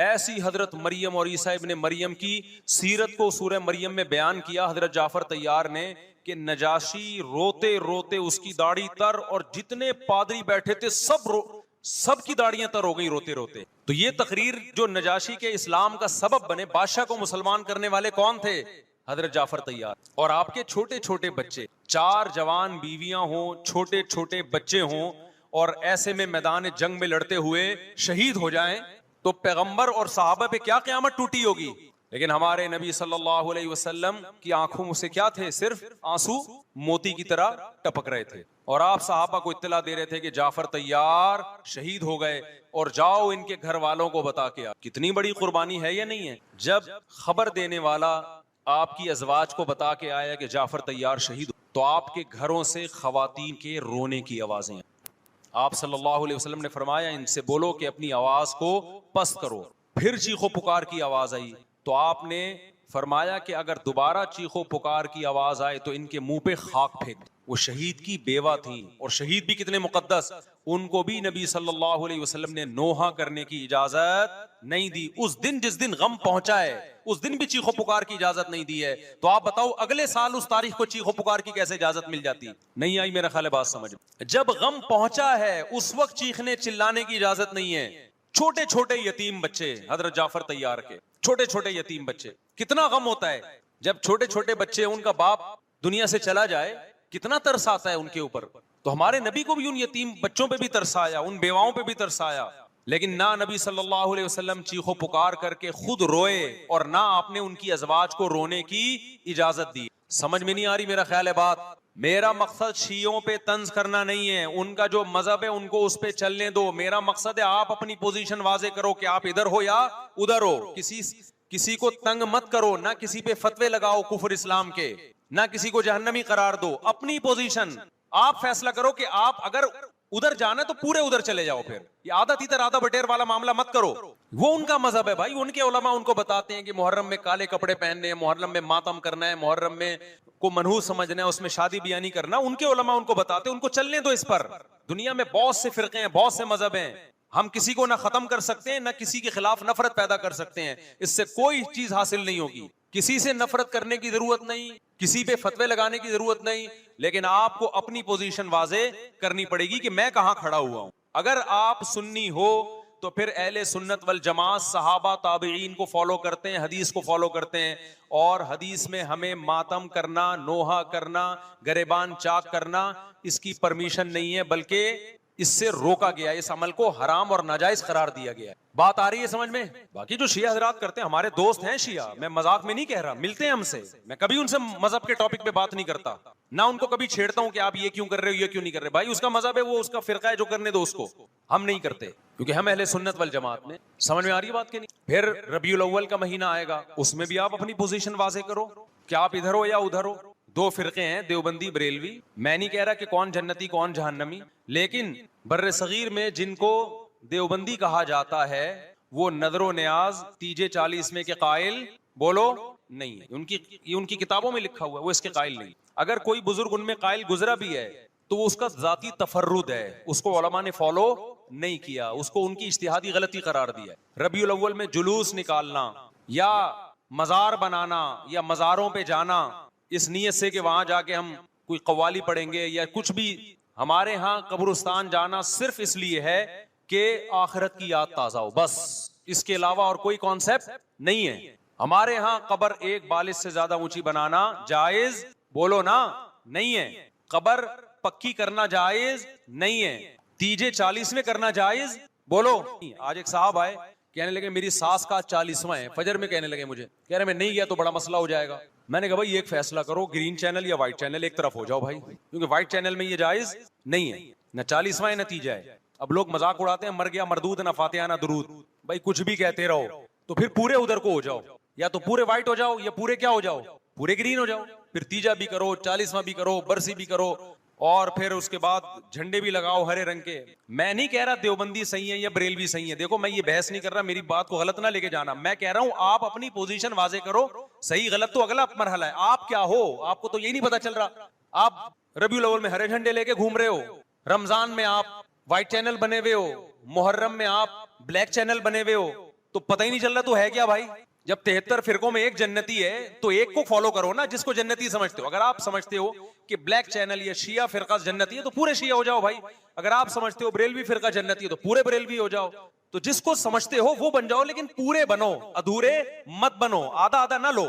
ایسی حضرت مریم اور عیسیٰ ابن مریم کی سیرت کو سورہ مریم میں بیان کیا حضرت جعفر طیار نے کہ نجاشی روتے روتے اس کی داڑھی تر اور جتنے پادری بیٹھے تھے سب کی داڑیاں تر ہو گئی روتے روتے. تو یہ تقریر جو نجاشی کے اسلام کا سبب بنے، بادشاہ کو مسلمان کرنے والے کون تھے؟ حضرت جعفر طیار. اور آپ کے چھوٹے چھوٹے بچے، 4 جوان بیویاں ہوں، چھوٹے چھوٹے بچے ہوں، اور ایسے میں میدان جنگ میں لڑتے ہوئے شہید ہو جائیں تو پیغمبر اور صحابہ پہ کیا قیامت ٹوٹی ہوگی. لیکن ہمارے نبی صلی اللہ علیہ وسلم کی آنکھوں سے کیا تھے؟ صرف آنسو موتی کی طرح ٹپک رہے تھے. اور آپ صحابہ کو اطلاع دے رہے تھے کہ جعفر طیار شہید ہو گئے اور جاؤ ان کے گھر والوں کو بتا کے آ. کتنی بڑی قربانی ہے یا نہیں ہے؟ جب خبر دینے والا آپ کی ازواج کو بتا کے آیا کہ جعفر طیار شہید، تو آپ کے گھروں سے خواتین کے رونے کی آوازیں. آپ صلی اللہ علیہ وسلم نے فرمایا ان سے بولو کہ اپنی آواز کو پست کرو. پھر چیخو پکار کی آواز آئی تو آپ نے فرمایا کہ اگر دوبارہ چیخو پکار کی آواز آئے تو ان کے منہ پہ خاک پھینک. وہ شہید کی بیوہ تھیں، اور شہید بھی کتنے مقدس، ان کو بھی نبی صلی اللہ علیہ وسلم نے نوحہ کرنے کی اجازت نہیں دی. اس دن جس دن غم پہنچا ہے اس دن بھی چیخو پکار کی اجازت نہیں دی ہے. تو آپ بتاؤ اگلے سال اس تاریخ کو چیخو پکار کی کیسے اجازت مل جاتی؟ نہیں آئی میرا خیال ہے بات سمجھ. جب غم پہنچا ہے اس وقت چیخنے چلانے کی اجازت نہیں ہے. چھوٹے چھوٹے یتیم بچے حضرت جعفر طیار کے، چھوٹے چھوٹے یتیم بچے، کتنا غم ہوتا ہے جب چھوٹے چھوٹے بچے، ان کا باپ دنیا سے چلا جائے، کتنا ترس آتا ہے ان کے اوپر. تو ہمارے نبی کو بھی ان یتیم بچوں پہ بھی ترس آیا، ان بیواؤں پہ بھی ترس آیا. لیکن نہ نبی صلی اللہ علیہ وسلم چیخو پکار کر کے خود روئے، اور نہ آپ نے ان کی ازواج کو رونے کی اجازت دی. سمجھ میں نہیں آ رہی میرا خیال ہے بات. میرا مقصد شیعوں پہ طنز کرنا نہیں ہے، ان کا جو مذہب ہے ان کو اس پہ چلنے دو. میرا مقصد ہے آپ اپنی پوزیشن واضح کرو کہ آپ ادھر ہو یا ادھر ہو. کسی کو تنگ مت کرو، نہ کسی پہ فتوے لگاؤ کفر اسلام کے، نہ کسی کو جہنمی قرار دو. اپنی پوزیشن آپ فیصلہ کرو کہ آپ اگر ادھر جانا تو پورے ادھر چلے جاؤ. پھر یہ آدھا تیتر آدھا بٹیر والا معاملہ مت کرو. وہ ان کا مذہب ہے بھائی. ان کے علماء ان کو بتاتے ہیں کہ محرم میں کالے کپڑے پہننے ہیں، محرم میں ماتم کرنا ہے، محرم میں کو منحوس سمجھنا ہے، اس میں شادی بیاہ نہیں کرنا. ان کے علماء ان کو بتاتے ہیں، ان کو چلنے دو اس پر. دنیا میں بہت سے فرقے ہیں، بہت سے مذہب ہیں. ہم کسی کو نہ ختم کر سکتے ہیں، نہ کسی کے خلاف نفرت پیدا کر سکتے ہیں. اس سے کوئی چیز حاصل نہیں ہوگی. کسی سے نفرت کرنے کی ضرورت نہیں، کسی پہ فتوے لگانے کی ضرورت نہیں. لیکن آپ کو اپنی پوزیشن واضح کرنی پڑے گی کہ میں کہاں کھڑا ہوا ہوں. اگر آپ سنی ہو تو پھر اہل سنت والجماعت صحابہ تابعین کو فالو کرتے ہیں، حدیث کو فالو کرتے ہیں. اور حدیث میں ہمیں ماتم کرنا، نوحہ کرنا، گریبان چاک کرنا، اس کی پرمیشن نہیں ہے، بلکہ اس سے روکا گیا ہے. اس عمل کو حرام اور ناجائز قرار دیا گیا ہے. بات آ رہی ہے سمجھ میں؟ باقی جو شیعہ حضرات کرتے ہیں، ہمارے دوست ہیں شیعہ، میں مذاق میں نہیں کہہ رہا، ملتے ہیں ہم سے، میں کبھی ان سے مذہب کے ٹاپک پہ بات نہیں کرتا، نہ ان کو کبھی چھیڑتا ہوں کہ آپ یہ کیوں کر رہے ہو، یہ کیوں نہیں کر رہے. بھائی اس کا مذہب ہے، وہ اس کا فرقہ ہے، جو کرنے دو اس کو. ہم نہیں کرتے کیونکہ ہم اہل سنت والجماعت میں. سمجھ میں آ رہی ہے بات کہ نہیں؟ پھر ربیع الاول کا مہینہ آئے گا، اس میں بھی آپ اپنی پوزیشن واضح کرو کہ آپ ادھر ہو یا ادھر ہو. 2 فرقے ہیں، دیوبندی بریلوی. میں نہیں کہہ رہا کہ کون جنتی کون جہنمی، لیکن بر صغیر میں جن کو دیوبندی کہا جاتا ہے وہ نظر و نیاز تیجے 40 میں کے قائل بولو نہیں ہے. ان کی کتابوں میں لکھا ہوا ہے، وہ اس کے قائل نہیں. اگر کوئی بزرگ ان میں قائل گزرا بھی ہے تو وہ اس کا ذاتی تفرد ہے، اس کو علماء نے فالو نہیں کیا، اس کو ان کی اجتہادی غلطی قرار دیا. ربیع الاول میں جلوس نکالنا یا مزار بنانا یا مزاروں پہ جانا اس نیت سے کہ وہاں جا کے ہم کوئی قوالی پڑھیں گے یا کچھ بھی، ہمارے ہاں قبرستان جانا صرف اس لیے ہے کہ آخرت کی یاد تازہ ہو، بس. اس کے علاوہ اور کوئی کانسیپٹ نہیں ہے. ہمارے ہاں قبر ایک بالش سے زیادہ اونچی بنانا جائز بولو نا نہیں ہے. قبر پکی کرنا جائز نہیں ہے. تیجے 40 میں کرنا جائز بولو. آج ایک صاحب آئے، کہنے لگے میری ساس کا 40واں ہے. فجر میں کہنے لگے مجھے، کہہ رہے میں نہیں گیا تو بڑا مسئلہ ہو جائے گا. میں نے کہا بھائی ایک فیصلہ کرو، گرین چینل یا وائٹ چینل، ایک طرف ہو جاؤ بھائی، کیونکہ وائٹ چینل میں یہ جائز نہیں ہے. نہ 40واں نتیجہ ہے. اب لوگ مذاق اڑاتے ہیں، مر گیا مردود، نہ فاتحہ نہ درود. بھائی کچھ بھی کہتے رہو تو پھر پورے ادھر کو ہو جاؤ، یا تو پورے وائٹ ہو جاؤ یا پورے کیا ہو جاؤ، پورے گرین ہو جاؤ, پھر تیجا بھی کرو, 40واں بھی کرو, برسی بھی کرو, اور پھر اس کے بعد جھنڈے بھی لگاؤ ہرے رنگ کے. میں نہیں کہہ رہا دیوبندی صحیح ہے یا بریلوی صحیح ہے, دیکھو میں یہ بحث نہیں کر رہا, میری بات کو غلط نہ لے کے جانا. میں کہہ رہا ہوں آپ اپنی پوزیشن واضح کرو, صحیح غلط تو اگلا مرحلہ ہے. آپ کیا ہو, آپ کو تو یہی نہیں پتا چل رہا. آپ ربیع الاول میں ہرے جھنڈے لے کے گھوم رہے ہو, رمضان میں آپ وائٹ چینل بنے ہوئے ہو, محرم میں آپ بلیک چینل بنے ہوئے ہو, تو پتہ ہی نہیں چل رہا تو ہے کیا بھائی. جب 73 فرقوں میں ایک جنتی ہے تو ایک کو فالو کرو نا جس کو جنتی سمجھتے ہو. اگر آپ سمجھتے ہو کہ بلیک چینل یا شیعہ فرقہ جنتی ہے تو پورے شیعہ ہو جاؤ بھائی. اگر آپ سمجھتے ہو بریلوی فرقہ جنتی ہے تو پورے بریلوی ہو جاؤ. تو جس کو سمجھتے ہو وہ بن جاؤ, لیکن پورے بنو, ادھورے مت بنو, آدھا آدھا نہ لو.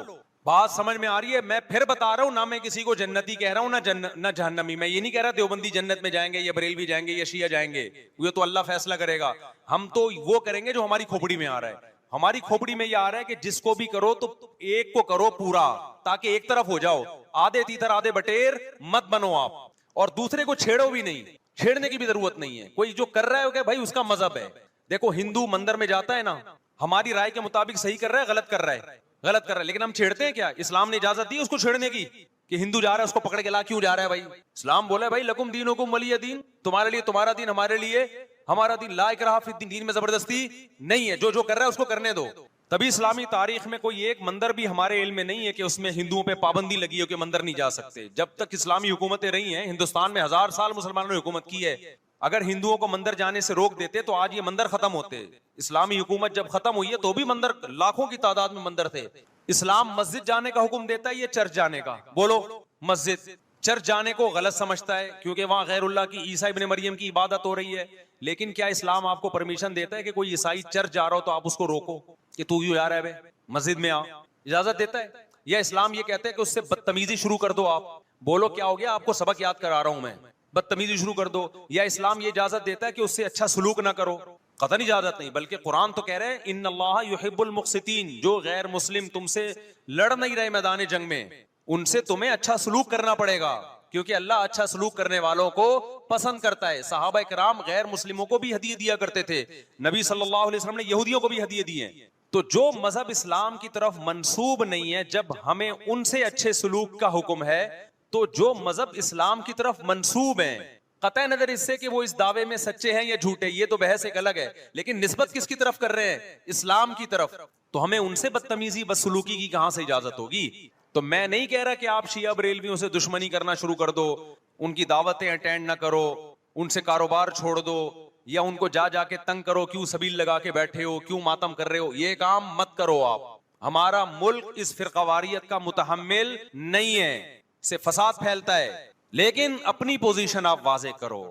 بات سمجھ میں آ رہی ہے؟ میں پھر بتا رہا ہوں, نہ میں کسی کو جنتی کہہ رہا ہوں نہ جہنمی. میں یہ نہیں کہہ رہا دیوبندی جنت میں جائیں گے یا بریلوی جائیں گے یا شیعہ جائیں گے, یہ تو اللہ فیصلہ کرے گا. ہم تو وہ کریں گے جو ہماری کھوپڑی میں آ رہا ہے. ہماری کھوپڑی میں یہ آ رہا ہے کہ جس کو بھی کرو تو ایک کو کرو پورا, تاکہ ایک طرف ہو جاؤ. آدھے تیتر آدھے بٹیر مت بنو آپ, اور دوسرے کو چھیڑو بھی نہیں, چھیڑنے کی بھی ضرورت نہیں ہے. کوئی جو کر رہا ہے کہ بھائی اس کا مذہب ہے. دیکھو ہندو مندر میں جاتا ہے نا, ہماری رائے کے مطابق صحیح کر رہا ہے غلط کر رہا ہے, غلط کر رہا ہے, لیکن ہم چھیڑتے ہیں کیا؟ اسلام نے اجازت دی اس کو چھیڑنے کی کہ ہندو جا رہا ہے اس کو پکڑ کے لا کیوں جا رہا ہے بھائی؟ اسلام بولا ہے بھائی لکم دینکم ولی دین, تمہارے لیے تمہارا دین, ہمارے لیے ہمارا دین. لا اکراہ فی الدین, دین میں زبردستی نہیں ہے, جو کر رہا ہے اس کو کرنے دو. تبھی اسلامی تاریخ میں کوئی ایک مندر بھی ہمارے علم میں نہیں ہے کہ اس میں ہندوؤں پہ پابندی لگی ہو کہ مندر نہیں جا سکتے. جب تک اسلامی حکومتیں رہی ہیں, ہندوستان میں 1000 سال مسلمانوں نے حکومت کی ہے, اگر ہندوؤں کو مندر جانے سے روک دیتے تو آج یہ مندر ختم ہوتے. اسلامی حکومت جب ختم ہوئی ہے تو بھی مندر لاکھوں کی تعداد میں مندر تھے. اسلام مسجد جانے کا حکم دیتا ہے یا چرچ جانے کا؟ بولو. مسجد. چرچ جانے کو غلط سمجھتا ہے کیونکہ وہاں غیر اللہ کی, عیسیٰ ابن مریم کی عبادت ہو رہی ہے. لیکن کیا اسلام آپ کو پرمیشن دیتا ہے کہ کوئی عیسائی چرچ جا رہا ہو تو آپ اس کو روکو کہ تو یوں جا رہا ہے بے مسجد میں آ؟ اجازت دیتا ہے؟ یا اسلام یہ کہتا ہے کہ اس سے بدتمیزی شروع کر دو آپ؟ بولو کیا ہو گیا, آپ کو سبق یاد کرا رہا ہوں میں, بدتمیزی شروع کر دو. یا اسلام یہ اجازت دیتا ہے کہ اس سے اچھا سلوک نہ کرو؟ قطعاً اجازت نہیں, بلکہ قرآن تو کہہ رہے ہیں ان اللہ یحب المقسطین, جو غیر مسلم تم سے لڑ نہیں رہے میدان جنگ میں, ان سے تمہیں اچھا سلوک کرنا پڑے گا, کیونکہ اللہ اچھا سلوک کرنے والوں کو پسند کرتا ہے. صحابہ کرام غیر مسلموں کو بھی ہدیے دیا کرتے تھے, نبی صلی اللہ علیہ وسلم نے یہودیوں کو بھی ہدیے دیے ہیں. تو جو مذہب اسلام کی طرف منسوب نہیں ہے, جب ہمیں ان سے اچھے سلوک کا حکم ہے, تو جو مذہب اسلام کی طرف منسوب ہیں, قطع نظر اس سے کہ وہ اس دعوے میں سچے ہیں یا جھوٹے, یہ تو بحث ایک الگ ہے, لیکن نسبت کس کی طرف کر رہے ہیں؟ اسلام کی طرف. تو ہمیں ان سے بدتمیزی بدسلوکی کی کہاں سے اجازت ہوگی؟ تو میں نہیں کہہ رہا کہ آپ شیعہ بریلویوں سے دشمنی کرنا شروع کر دو, ان کی دعوتیں اٹینڈ نہ کرو, ان سے کاروبار چھوڑ دو, یا ان کو جا کے تنگ کرو, کیوں سبیل لگا کے بیٹھے ہو, کیوں ماتم کر رہے ہو. یہ کام مت کرو آپ. ہمارا ملک اس فرقواریت کا متحمل نہیں ہے, سے فساد پھیلتا ہے. لیکن اپنی پوزیشن آپ واضح کرو,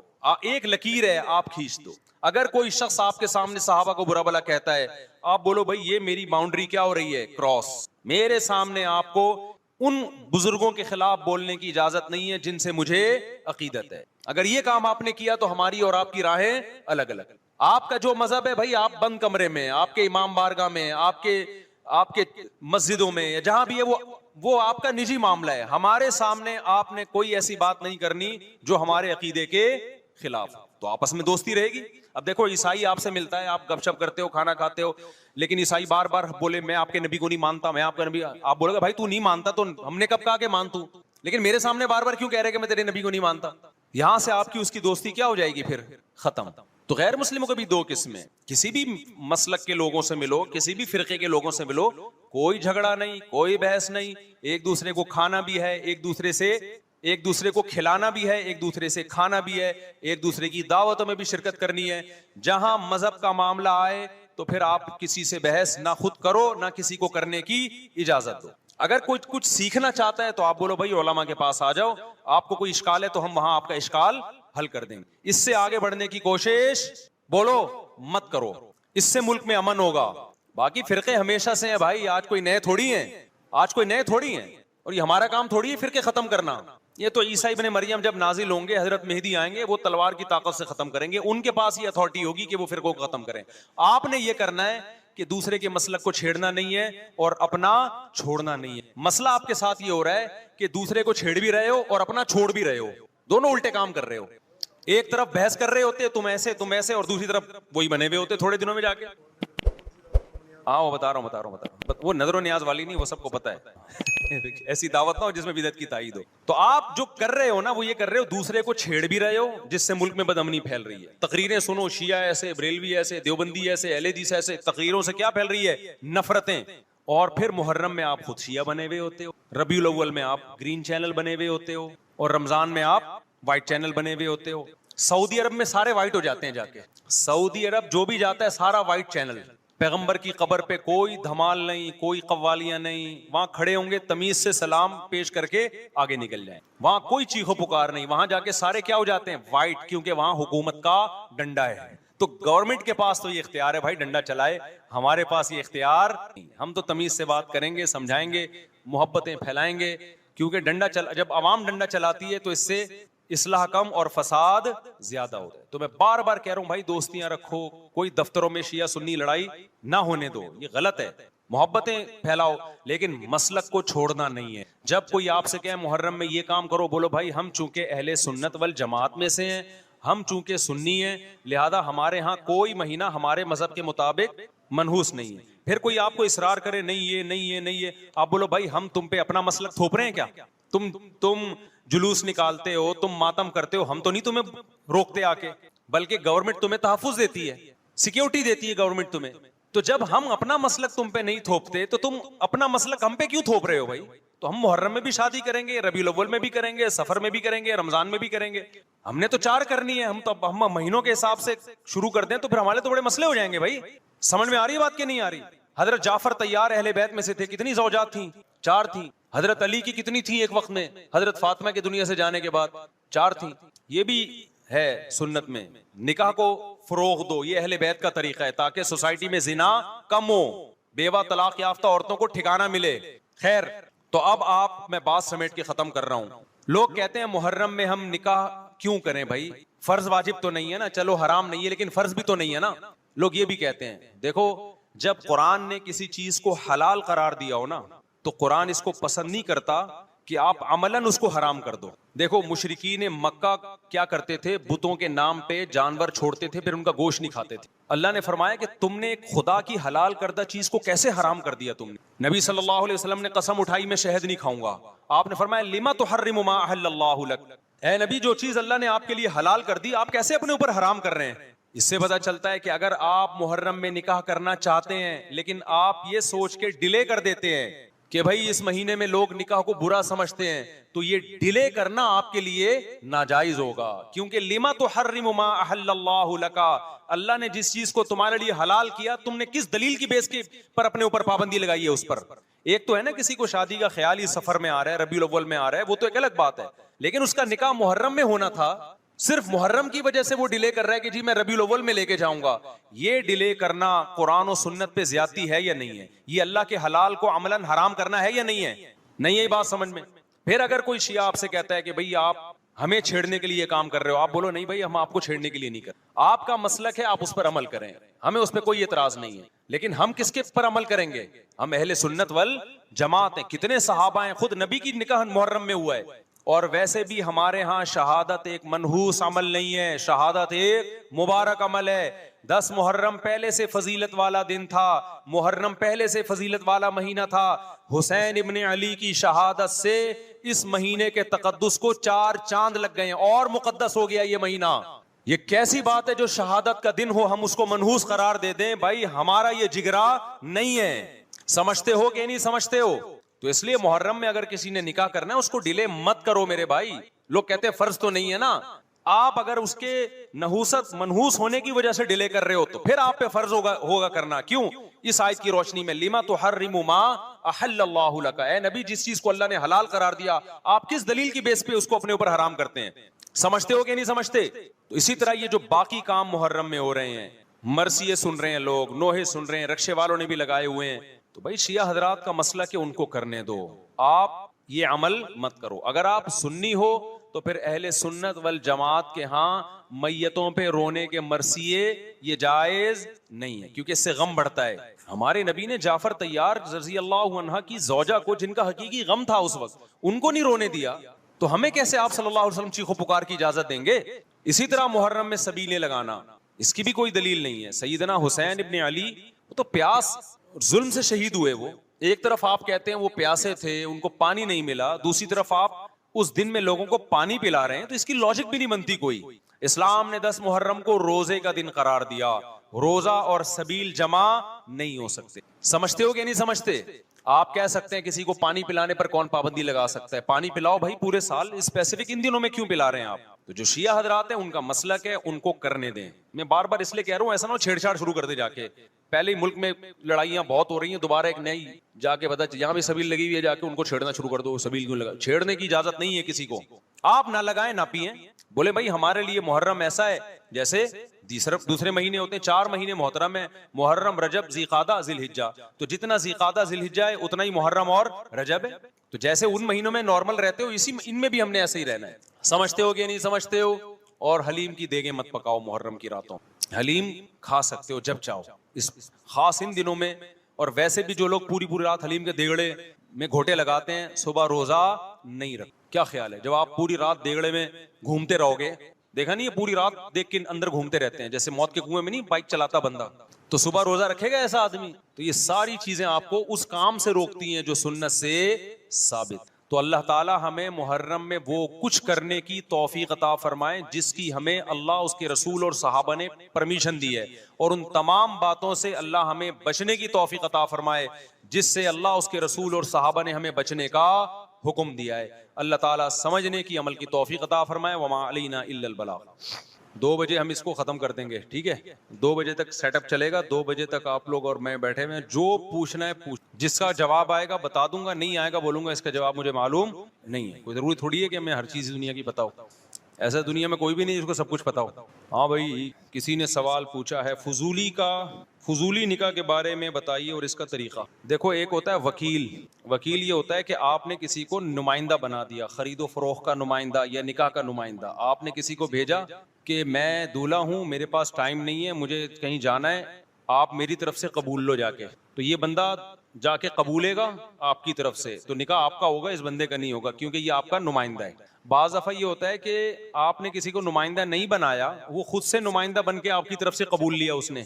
ایک لکیر ہے آپ کھینچ دو. اگر کوئی شخص آپ کے سامنے صحابہ کو برا بھلا کہتا ہے, آپ بولو بھائی یہ میری باؤنڈری کیا ہو رہی ہے, کراس. میرے سامنے آپ کو ان بزرگوں کے خلاف بولنے کی اجازت نہیں ہے جن سے مجھے عقیدت ہے. اگر یہ کام آپ نے کیا تو ہماری اور آپ کی راہیں الگ الگ. آپ کا جو مذہب ہے بھائی, آپ بند کمرے میں, آپ کے امام بارگاہ میں, آپ کے مسجدوں میں, یا جہاں بھی ہے وہ آپ کا نجی معاملہ ہے. ہمارے سامنے آپ نے کوئی ایسی بات نہیں کرنی جو ہمارے عقیدے کے خلاف. تو آپس میں دوستی رہے گی. اب دیکھو عیسائی آپ سے ملتا ہے, آپ گپ شپ کرتے ہو, کھانا کھاتے ہو, لیکن عیسائی بار بار بولے میں آپ کے نبی کو نہیں مانتا, میں آپ کا نبی. آپ بولے گا بھائی تو نہیں مانتا تو ہم نے کب کہا کہ مان تو, لیکن میرے سامنے بار بار کیوں کہہ رہے کہ میں تیرے نبی کو نہیں مانتا؟ یہاں سے آپ کی اس کی دوستی کیا ہو جائے گی پھر؟ ختم. تو غیر مسلموں کو بھی دو قسمیں, کسی بھی مسلک کے لوگوں سے ملو, کسی بھی فرقے کے لوگوں سے ملو, کوئی جھگڑا نہیں, کوئی بحث نہیں, ایک دوسرے کو کھانا بھی ہے, ایک دوسرے کو کھلانا بھی ہے, ایک دوسرے سے کھانا بھی ہے, ایک دوسرے کی دعوتوں میں بھی شرکت کرنی ہے. جہاں مذہب کا معاملہ آئے تو پھر آپ کسی سے بحث نہ خود کرو نہ کسی کو کرنے کی اجازت دو. اگر کوئی کچھ سیکھنا چاہتا ہے تو آپ بولو بھائی علماء کے پاس آ جاؤ, آپ کو کوئی اشکال ہے تو ہم وہاں آپ کا اشکال حل کر دیں گے. اس سے آگے بڑھنے کی کوشش بولو مت کرو, اس سے ملک میں امن ہوگا. باقی فرقے ہمیشہ سے ہیں بھائی, آج کوئی نئے تھوڑی ہیں, اور یہ ہمارا کام تھوڑی ہے فرقے ختم کرنا. یہ تو عیسیٰ ابن مریم جب نازل ہوں گے, حضرت مہدی آئیں گے, وہ تلوار کی طاقت سے ختم کریں گے, ان کے پاس یہ اتھارٹی ہوگی کہ وہ فرقوں کو ختم کریں. آپ نے یہ کرنا ہے کہ دوسرے کے مسلک کو چھیڑنا نہیں ہے اور اپنا چھوڑنا نہیں ہے. مسئلہ آپ کے ساتھ یہ ہو رہا ہے کہ دوسرے کو چھیڑ بھی رہے ہو اور اپنا چھوڑ بھی رہے ہو, دونوں الٹے کام کر رہے ہو. ایک طرف بحث کر رہے ہوتے تم ایسے, اور دوسری طرف وہی بنے ہوئے ہوتے تھوڑے دنوں میں جا کے. ہاں وہ بتا رہا ہوں وہ نظر و نیاز والی نہیں, وہ سب کو پتا ہے. ایسی دعوت نہ ہو جس میں بدعت کی تائید ہو. تو آپ جو کر رہے ہو نا وہ یہ کر رہے ہو دوسرے کو چھیڑ بھی رہے ہو, جس سے ملک میں بدامنی پھیل رہی ہے. تقریریں سنو, شیعہ ایسے, بریلوی ایسے, دیوبندی ایسے, اہل حدیث ایسے, تقریروں سے کیا پھیل رہی ہے؟ نفرتیں. اور پھر محرم میں آپ خود شیعہ بنے ہوئے ہوتے ہو, ربیع الاول میں آپ گرین چینل بنے ہوئے ہوتے ہو, اور رمضان میں آپ وائٹ چینل بنے ہوئے ہوتے ہو. سعودی عرب میں سارے وائٹ ہو جاتے ہیں جا کے. سعودی عرب جو بھی جاتا ہے سارا وائٹ چینل. پیغمبر کی قبر پہ کوئی دھمال نہیں, کوئی قوالیاں نہیں, وہاں کھڑے ہوں گے تمیز سے سلام پیش کر کے آگے نکل جائیں. وہاں کوئی چیخو پکار نہیں, وہاں جا کے سارے کیا ہو جاتے ہیں؟ وائٹ, کیونکہ وہاں حکومت کا ڈنڈا ہے. تو گورنمنٹ کے پاس تو یہ اختیار ہے بھائی ڈنڈا چلائے, ہمارے پاس یہ اختیار نہیں. ہم تو تمیز سے بات کریں گے, سمجھائیں گے, محبتیں پھیلائیں گے, کیونکہ جب عوام ڈنڈا چلاتی ہے تو اس سے اصلاح کم اور فساد زیادہ ہوتا ہے. تو میں بار بار کہہ رہا ہوں بھائی دوستیاں رکھو, کوئی دفتروں میں شیعہ سنی لڑائی نہ ہونے دو, یہ غلط ہے. محبتیں پھیلاؤ لیکن مسلک کو چھوڑنا نہیں ہے. جب کوئی آپ سے کہے محرم میں یہ کام کرو, بولو بھائی ہم چونکہ اہل سنت والجماعت میں سے ہیں, ہم چونکہ سنی ہیں, لہذا ہمارے ہاں کوئی مہینہ ہمارے مذہب کے مطابق منحوس نہیں ہے. پھر کوئی آپ کو اصرار کرے نہیں یہ نہیں یہ نہیں یہ, آپ بولو بھائی ہم تم پہ اپنا مسلک تھوپ رہے ہیں کیا؟ تم جلوس نکالتے ہو, تم ماتم کرتے ہو, ہم تو نہیں تمہیں روکتے آ کے, بلکہ گورنمنٹ تمہیں تحفظ دیتی ہے, سیکیورٹی دیتی ہے گورنمنٹ تمہیں. تو جب ہم اپنا مسلک تم پہ نہیں تھوپتے تو تم اپنا مسلک ہم پہ کیوں تھوپ رہے ہو بھائی؟ تو ہم محرم میں بھی شادی کریں گے, ربیع الاول میں بھی کریں گے, سفر میں بھی کریں گے, رمضان میں بھی کریں گے. ہم نے تو 4 کرنی ہے. ہم مہینوں کے حساب سے شروع کر دیں تو پھر ہمارے تو بڑے مسئلے ہو جائیں گے بھائی. سمجھ میں آ رہی بات کہ نہیں آ رہی؟ حضرت جعفر طیار اہل بیت میں سے تھے, کتنی زوجات تھیں؟ 4 تھیں. حضرت علی کی کتنی تھیں ایک وقت میں؟ حضرت فاطمہ کے دنیا سے جانے کے بعد 4 تھیں. یہ بھی ہے سنت میں. نکاح کو فروغ دو, یہ اہل بیت کا طریقہ ہے تاکہ سوسائٹی میں زنا کم ہو, بیوہ طلاق یافتہ عورتوں کو ٹھکانہ ملے. خیر, تو اب میں بات سمیٹ کے ختم کر رہا ہوں. لوگ کہتے ہیں محرم میں ہم نکاح کیوں کریں بھائی؟ فرض واجب تو نہیں ہے نا, چلو حرام نہیں ہے لیکن فرض بھی تو نہیں ہے نا. لوگ یہ بھی کہتے ہیں. دیکھو جب قرآن نے کسی چیز کو حلال قرار دیا ہو نا تو قرآن اس کو پسند نہیں کرتا کہ آپ عملاً اس کو حرام کر دو. دیکھو مشرکین مکہ کیا کرتے تھے, بتوں کے نام پہ جانور چھوڑتے تھے, پھر ان کا گوشت نہیں کھاتے تھے. اللہ نے فرمایا کہ تم نے ایک خدا کی حلال کردہ چیز کو کیسے حرام کر دیا تم نے؟ نبی صلی اللہ علیہ وسلم نے قسم اٹھائی میں شہد نہیں کھاؤں گا. آپ نے فرمایا لما تحرم ما احل اللہ لک, اے نبی جو چیز اللہ نے آپ کے لیے حلال کر دی آپ کیسے اپنے اوپر حرام کر رہے ہیں؟ اس سے پتہ چلتا ہے کہ اگر آپ محرم میں نکاح کرنا چاہتے ہیں لیکن آپ یہ سوچ کے ڈیلے کر دیتے ہیں کہ بھائی اس مہینے میں لوگ نکاح کو برا سمجھتے ہیں, تو یہ ڈیلے کرنا آپ کے لیے ناجائز ہوگا. کیونکہ لما تحرم ما احل اللہ لک, اللہ نے جس چیز کو تمہارے لیے حلال کیا تم نے کس دلیل کی بیس کے پر اپنے اوپر پابندی لگائی ہے اس پر؟ ایک تو ہے نا کسی کو شادی کا خیال ہی سفر میں آ رہا ہے, ربیع الاول میں آ رہا ہے, وہ تو ایک الگ بات ہے, لیکن اس کا نکاح محرم میں ہونا تھا. صرف محرم کی وجہ سے وہ ڈیلے کر رہا ہے کہ جی میں ربیع الاول میں لے کے جاؤں گا. یہ ڈیلے کرنا قرآن و سنت پہ زیادتی ہے یا نہیں ہے؟ یہ اللہ کے حلال کو عملاً حرام کرنا ہے یا نہیں ہے؟ نہیں ہے یہ بات سمجھ میں. پھر اگر کوئی شیعہ آپ سے کہتا ہے کہ بھئی آپ ہمیں چھیڑنے کے لیے یہ کام کر رہے ہو, آپ بولو نہیں بھائی ہم آپ کو چھیڑنے کے لیے نہیں کر رہے, آپ کا مسلک ہے, آپ اس پر عمل کریں, ہمیں اس پہ کوئی اعتراض نہیں ہے. لیکن ہم کس کے پر عمل کریں گے؟ ہم اہل سنت والجماعت ہیں. کتنے صحابہ ہیں, خود نبی کی نکاح محرم میں ہوا ہے. اور ویسے بھی ہمارے ہاں شہادت ایک منحوس عمل نہیں ہے, شہادت ایک مبارک عمل ہے. 10 محرم پہلے سے فضیلت والا دن تھا, محرم پہلے سے فضیلت والا مہینہ تھا. حسین ابن علی کی شہادت سے اس مہینے کے تقدس کو 4 چاند لگ گئے ہیں اور مقدس ہو گیا یہ مہینہ. یہ کیسی بات ہے جو شہادت کا دن ہو ہم اس کو منحوس قرار دے دیں؟ بھائی ہمارا یہ جگرا نہیں ہے. سمجھتے ہو کہ نہیں سمجھتے ہو؟ تو اس لیے محرم میں اگر کسی نے نکاح کرنا ہے اس کو ڈیلے مت کرو میرے بھائی. لوگ کہتے ہیں فرض تو نہیں ہے نا, آپ اگر اس کے نحوست منحوس ہونے کی وجہ سے ڈیلے کر رہے ہو تو پھر آپ پہ فرض ہوگا کرنا. کیوں؟ اس آیت کی روشنی میں لما تحرم ما احل اللہ لک, اے نبی جس چیز کو اللہ نے حلال قرار دیا آپ کس دلیل کی بیس پہ اس کو اپنے اوپر حرام کرتے ہیں؟ سمجھتے ہو کہ نہیں سمجھتے؟ تو اسی طرح یہ جو باقی کام محرم میں ہو رہے ہیں, مرثیے سن رہے ہیں لوگ, نوحے سن رہے ہیں, رکشے والوں نے بھی لگائے ہوئے ہیں, تو بھائی شیعہ حضرات کا مسئلہ کہ ان کو کرنے دو, آپ یہ عمل مت کرو. اگر آپ سنی ہو تو پھر اہل سنت والجماعت کے ہاں میتوں پہ رونے کے مرثیے یہ جائز نہیں ہے, کیونکہ اس سے غم بڑھتا ہے. ہمارے نبی نے جعفر طیار رضی اللہ عنہ کی زوجہ کو, جن کا حقیقی غم تھا اس وقت, ان کو نہیں رونے دیا, تو ہمیں کیسے آپ صلی اللہ علیہ وسلم چیخو پکار کی اجازت دیں گے؟ اسی طرح محرم میں سبیلیں لگانا, اس کی بھی کوئی دلیل نہیں ہے. سیدنا حسین ابن علی وہ تو پیاس ظلم سے شہید ہوئے وہ. ایک طرف آپ کہتے ہیں وہ پیاسے تھے, ان کو پانی نہیں ملا, دوسری طرف آپ اس دن میں لوگوں کو پانی پلا رہے ہیں, تو اس کی لاجک بھی نہیں بنتی کوئی. اسلام نے 10 محرم کو روزے کا دن قرار دیا. روزہ اور سبیل جمع نہیں ہو سکتے. سمجھتے ہو کہ نہیں سمجھتے؟ آپ کہہ سکتے ہیں کسی کو پانی پلانے پر کون پابندی لگا سکتا ہے؟ پانی پلاؤ بھائی پورے سال, اسپیسیفک ان دنوں میں کیوں پلا رہے ہیں آپ؟ تو جو شیعہ حضرات ہیں ان کا مسلک ہے, ان کو کرنے دیں. میں بار بار اس لیے کہہ رہا ہوں ایسا نہ ہو چھیڑ چھاڑ شروع کر دے جا کے. پہلے ہی ملک میں لڑائیاں بہت ہو رہی ہیں, دوبارہ ایک نئی جا کے پتا یہاں بھی سبیل لگی ہوئی ہے, جا کے ان کو چھیڑنا شروع کر دو. سبیل کیوں لگا؟ چھیڑنے کی اجازت نہیں ہے کسی کو. آپ نہ لگائیں نہ پئیں. بولے بھائی ہمارے لیے محرم ایسا ہے جیسے دوسرے مہینے ہوتے ہیں, 4 مہینے محترم ہے, محرم, رجب, ذی قعدہ, ذی الحجہ. تو جتنا ذی قعدہ ذی الحجہ ہے اتنا ہی محرم اور رجب ہے. تو جیسے ان مہینوں میں نارمل رہتے ہو, اسی ان میں بھی ہم نے ایسے ہی رہنا ہے. سمجھتے ہو کہ نہیں سمجھتے ہو؟ اور حلیم کی دیگیں مت پکاؤ محرم کی راتوں. حلیم کھا سکتے ہو جب چاہو اس خاص ان دنوں میں. اور ویسے بھی جو لوگ پوری رات حلیم کے دیگڑے میں گھوٹے لگاتے ہیں, صبح روزہ نہیں رکھ. کیا خیال ہے جب آپ پوری رات دیگڑے میں گھومتے رہو گے؟ دیکھا نہیں ہے پوری رات دیکھ کے اندر گھومتے رہتے ہیں جیسے موت کے کنویں میں نہیں بائک چلاتا بندہ, تو صبح روزہ رکھے گا ایسا آدمی؟ تو یہ ساری چیزیں آپ کو اس کام سے روکتی ہیں جو سنت سے ثابت. تو اللہ تعالی ہمیں محرم میں وہ کچھ کرنے کی توفیق عطا فرمائے جس کی ہمیں اللہ, اس کے رسول اور صحابہ نے پرمیشن دی ہے, اور ان تمام باتوں سے اللہ ہمیں بچنے کی توفیق عطا فرمائے جس سے اللہ, اس کے رسول اور صحابہ نے ہمیں بچنے کا حکم دیا ہے. اللہ تعالیٰ سمجھنے کی, عمل کی توفیق عطا فرمائے. وما علینا الا البلاغ. 2 بجے ہم اس کو ختم کر دیں گے, ٹھیک ہے؟ 2 بجے تک سیٹ اپ چلے گا. 2 بجے تک آپ لوگ اور میں بیٹھے ہوئے ہیں, جو پوچھنا ہے پوچھ. جس کا جواب آئے گا بتا دوں گا, نہیں آئے گا بولوں گا اس کا جواب مجھے معلوم نہیں ہے. کوئی ضروری تھوڑی ہے کہ میں ہر چیز دنیا کی بتاؤں. ایسا دنیا میں کوئی بھی نہیں جس کو سب کچھ پتا ہو. ہاں بھائی, کسی نے سوال پوچھا ہے فضولی نکاح کے بارے میں بتائیے اور اس کا طریقہ. دیکھو ایک ہوتا ہے وکیل. وکیل یہ ہوتا ہے کہ آپ نے کسی کو نمائندہ بنا دیا, خرید و فروخت کا نمائندہ یا نکاح کا نمائندہ. آپ نے کسی کو بھیجا کہ میں دولہا ہوں, میرے پاس ٹائم نہیں ہے, مجھے کہیں جانا ہے, آپ میری طرف سے قبول لو جا کے. تو یہ بندہ جا کے قبولے گا آپ کی طرف سے, تو نکاح آپ کا ہوگا, اس بندے کا نہیں ہوگا کیونکہ یہ آپ کا نمائندہ ہے. بعض دفعہ یہ ہوتا ہے کہ آپ نے کسی کو نمائندہ نہیں بنایا, وہ خود سے نمائندہ بن کے آپ کی طرف سے قبول لیا اس نے.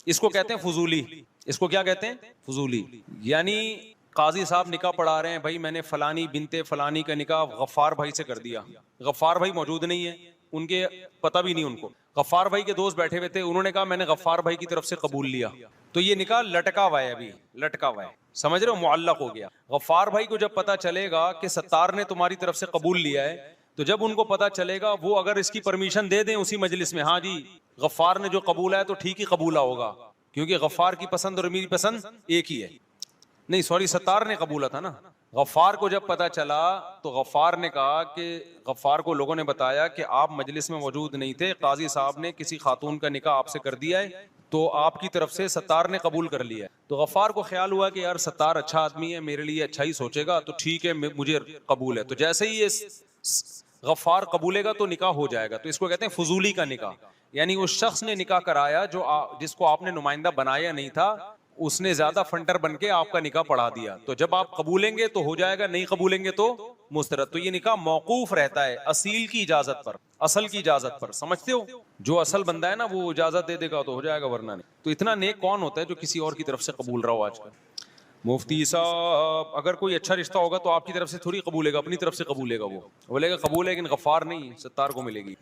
اس کو کہتے ہیں فضولی. اس کو کیا کہتے ہیں؟ فضولی. یعنی قاضی صاحب نکاح پڑھا رہے ہیں, بھائی میں نے فلانی بنت فلانی کا نکاح غفار بھائی سے کر دیا. غفار بھائی موجود نہیں ہے, ان کے پتہ بھی نہیں ان کو. غفار بھائی کے دوست بیٹھے ہوئے تھے, انہوں نے کہا میں نے غفار بھائی کی طرف سے قبول لیا. تو یہ نکاح لٹکا ہوا ہے, ابھی لٹکا ہوا ہے, سمجھ رہے ہو, معلق ہو گیا. غفار بھائی کو جب پتا چلے گا کہ ستار نے تمہاری طرف سے قبول لیا ہے, تو جب ان کو پتا چلے گا, وہ اگر اس کی پرمیشن دے دیں اسی مجلس میں, ہاں جی غفار نے جو قبولا ہے تو ٹھیک ہی قبولا ہوگا, کیونکہ غفار کی پسند اور میری پسند ایک ہی ہے. نہیں سوری, ستار نے قبولا تھا نا. غفار کو جب پتا چلا تو غفار نے کہا کہ غفار کو لوگوں نے بتایا کہ آپ مجلس میں موجود نہیں تھے, قاضی صاحب نے کسی خاتون کا نکاح آپ سے کر دیا ہے, تو آپ کی طرف سے ستار نے قبول کر لیا ہے. تو غفار کو خیال ہوا کہ یار ستار اچھا آدمی ہے, میرے لیے اچھا ہی سوچے گا, تو ٹھیک ہے مجھے قبول ہے. تو جیسے ہی یہ غفار قبولے گا تو نکاح ہو جائے گا. تو اس کو کہتے ہیں فضولی کا نکاح. یعنی اس شخص نے نکاح کرایا جس کو آپ نے نمائندہ بنایا نہیں تھا, اس نے زیادہ فنڈر بن کے آپ کا نکاح پڑھا دیا. تو جب آپ قبولیں گے تو ہو جائے گا, نہیں قبولیں گے تو مسترد. تو یہ نکاح موقوف رہتا ہے اصیل کی اجازت پر, اصل کی اجازت پر. سمجھتے ہو, جو اصل بندہ ہے نا وہ اجازت دے دے گا تو ہو جائے گا, ورنہ نہیں. تو اتنا نیک کون ہوتا ہے جو کسی اور کی طرف سے قبول رہا ہو آج کل؟ مفتی صاحب اگر کوئی اچھا رشتہ ہوگا تو آپ کی طرف سے تھوڑی قبولے گا, اپنی طرف سے قبولے گا. وہ بولے گا قبول ہے لیکن غفار نہیں, ستار کو ملے گی.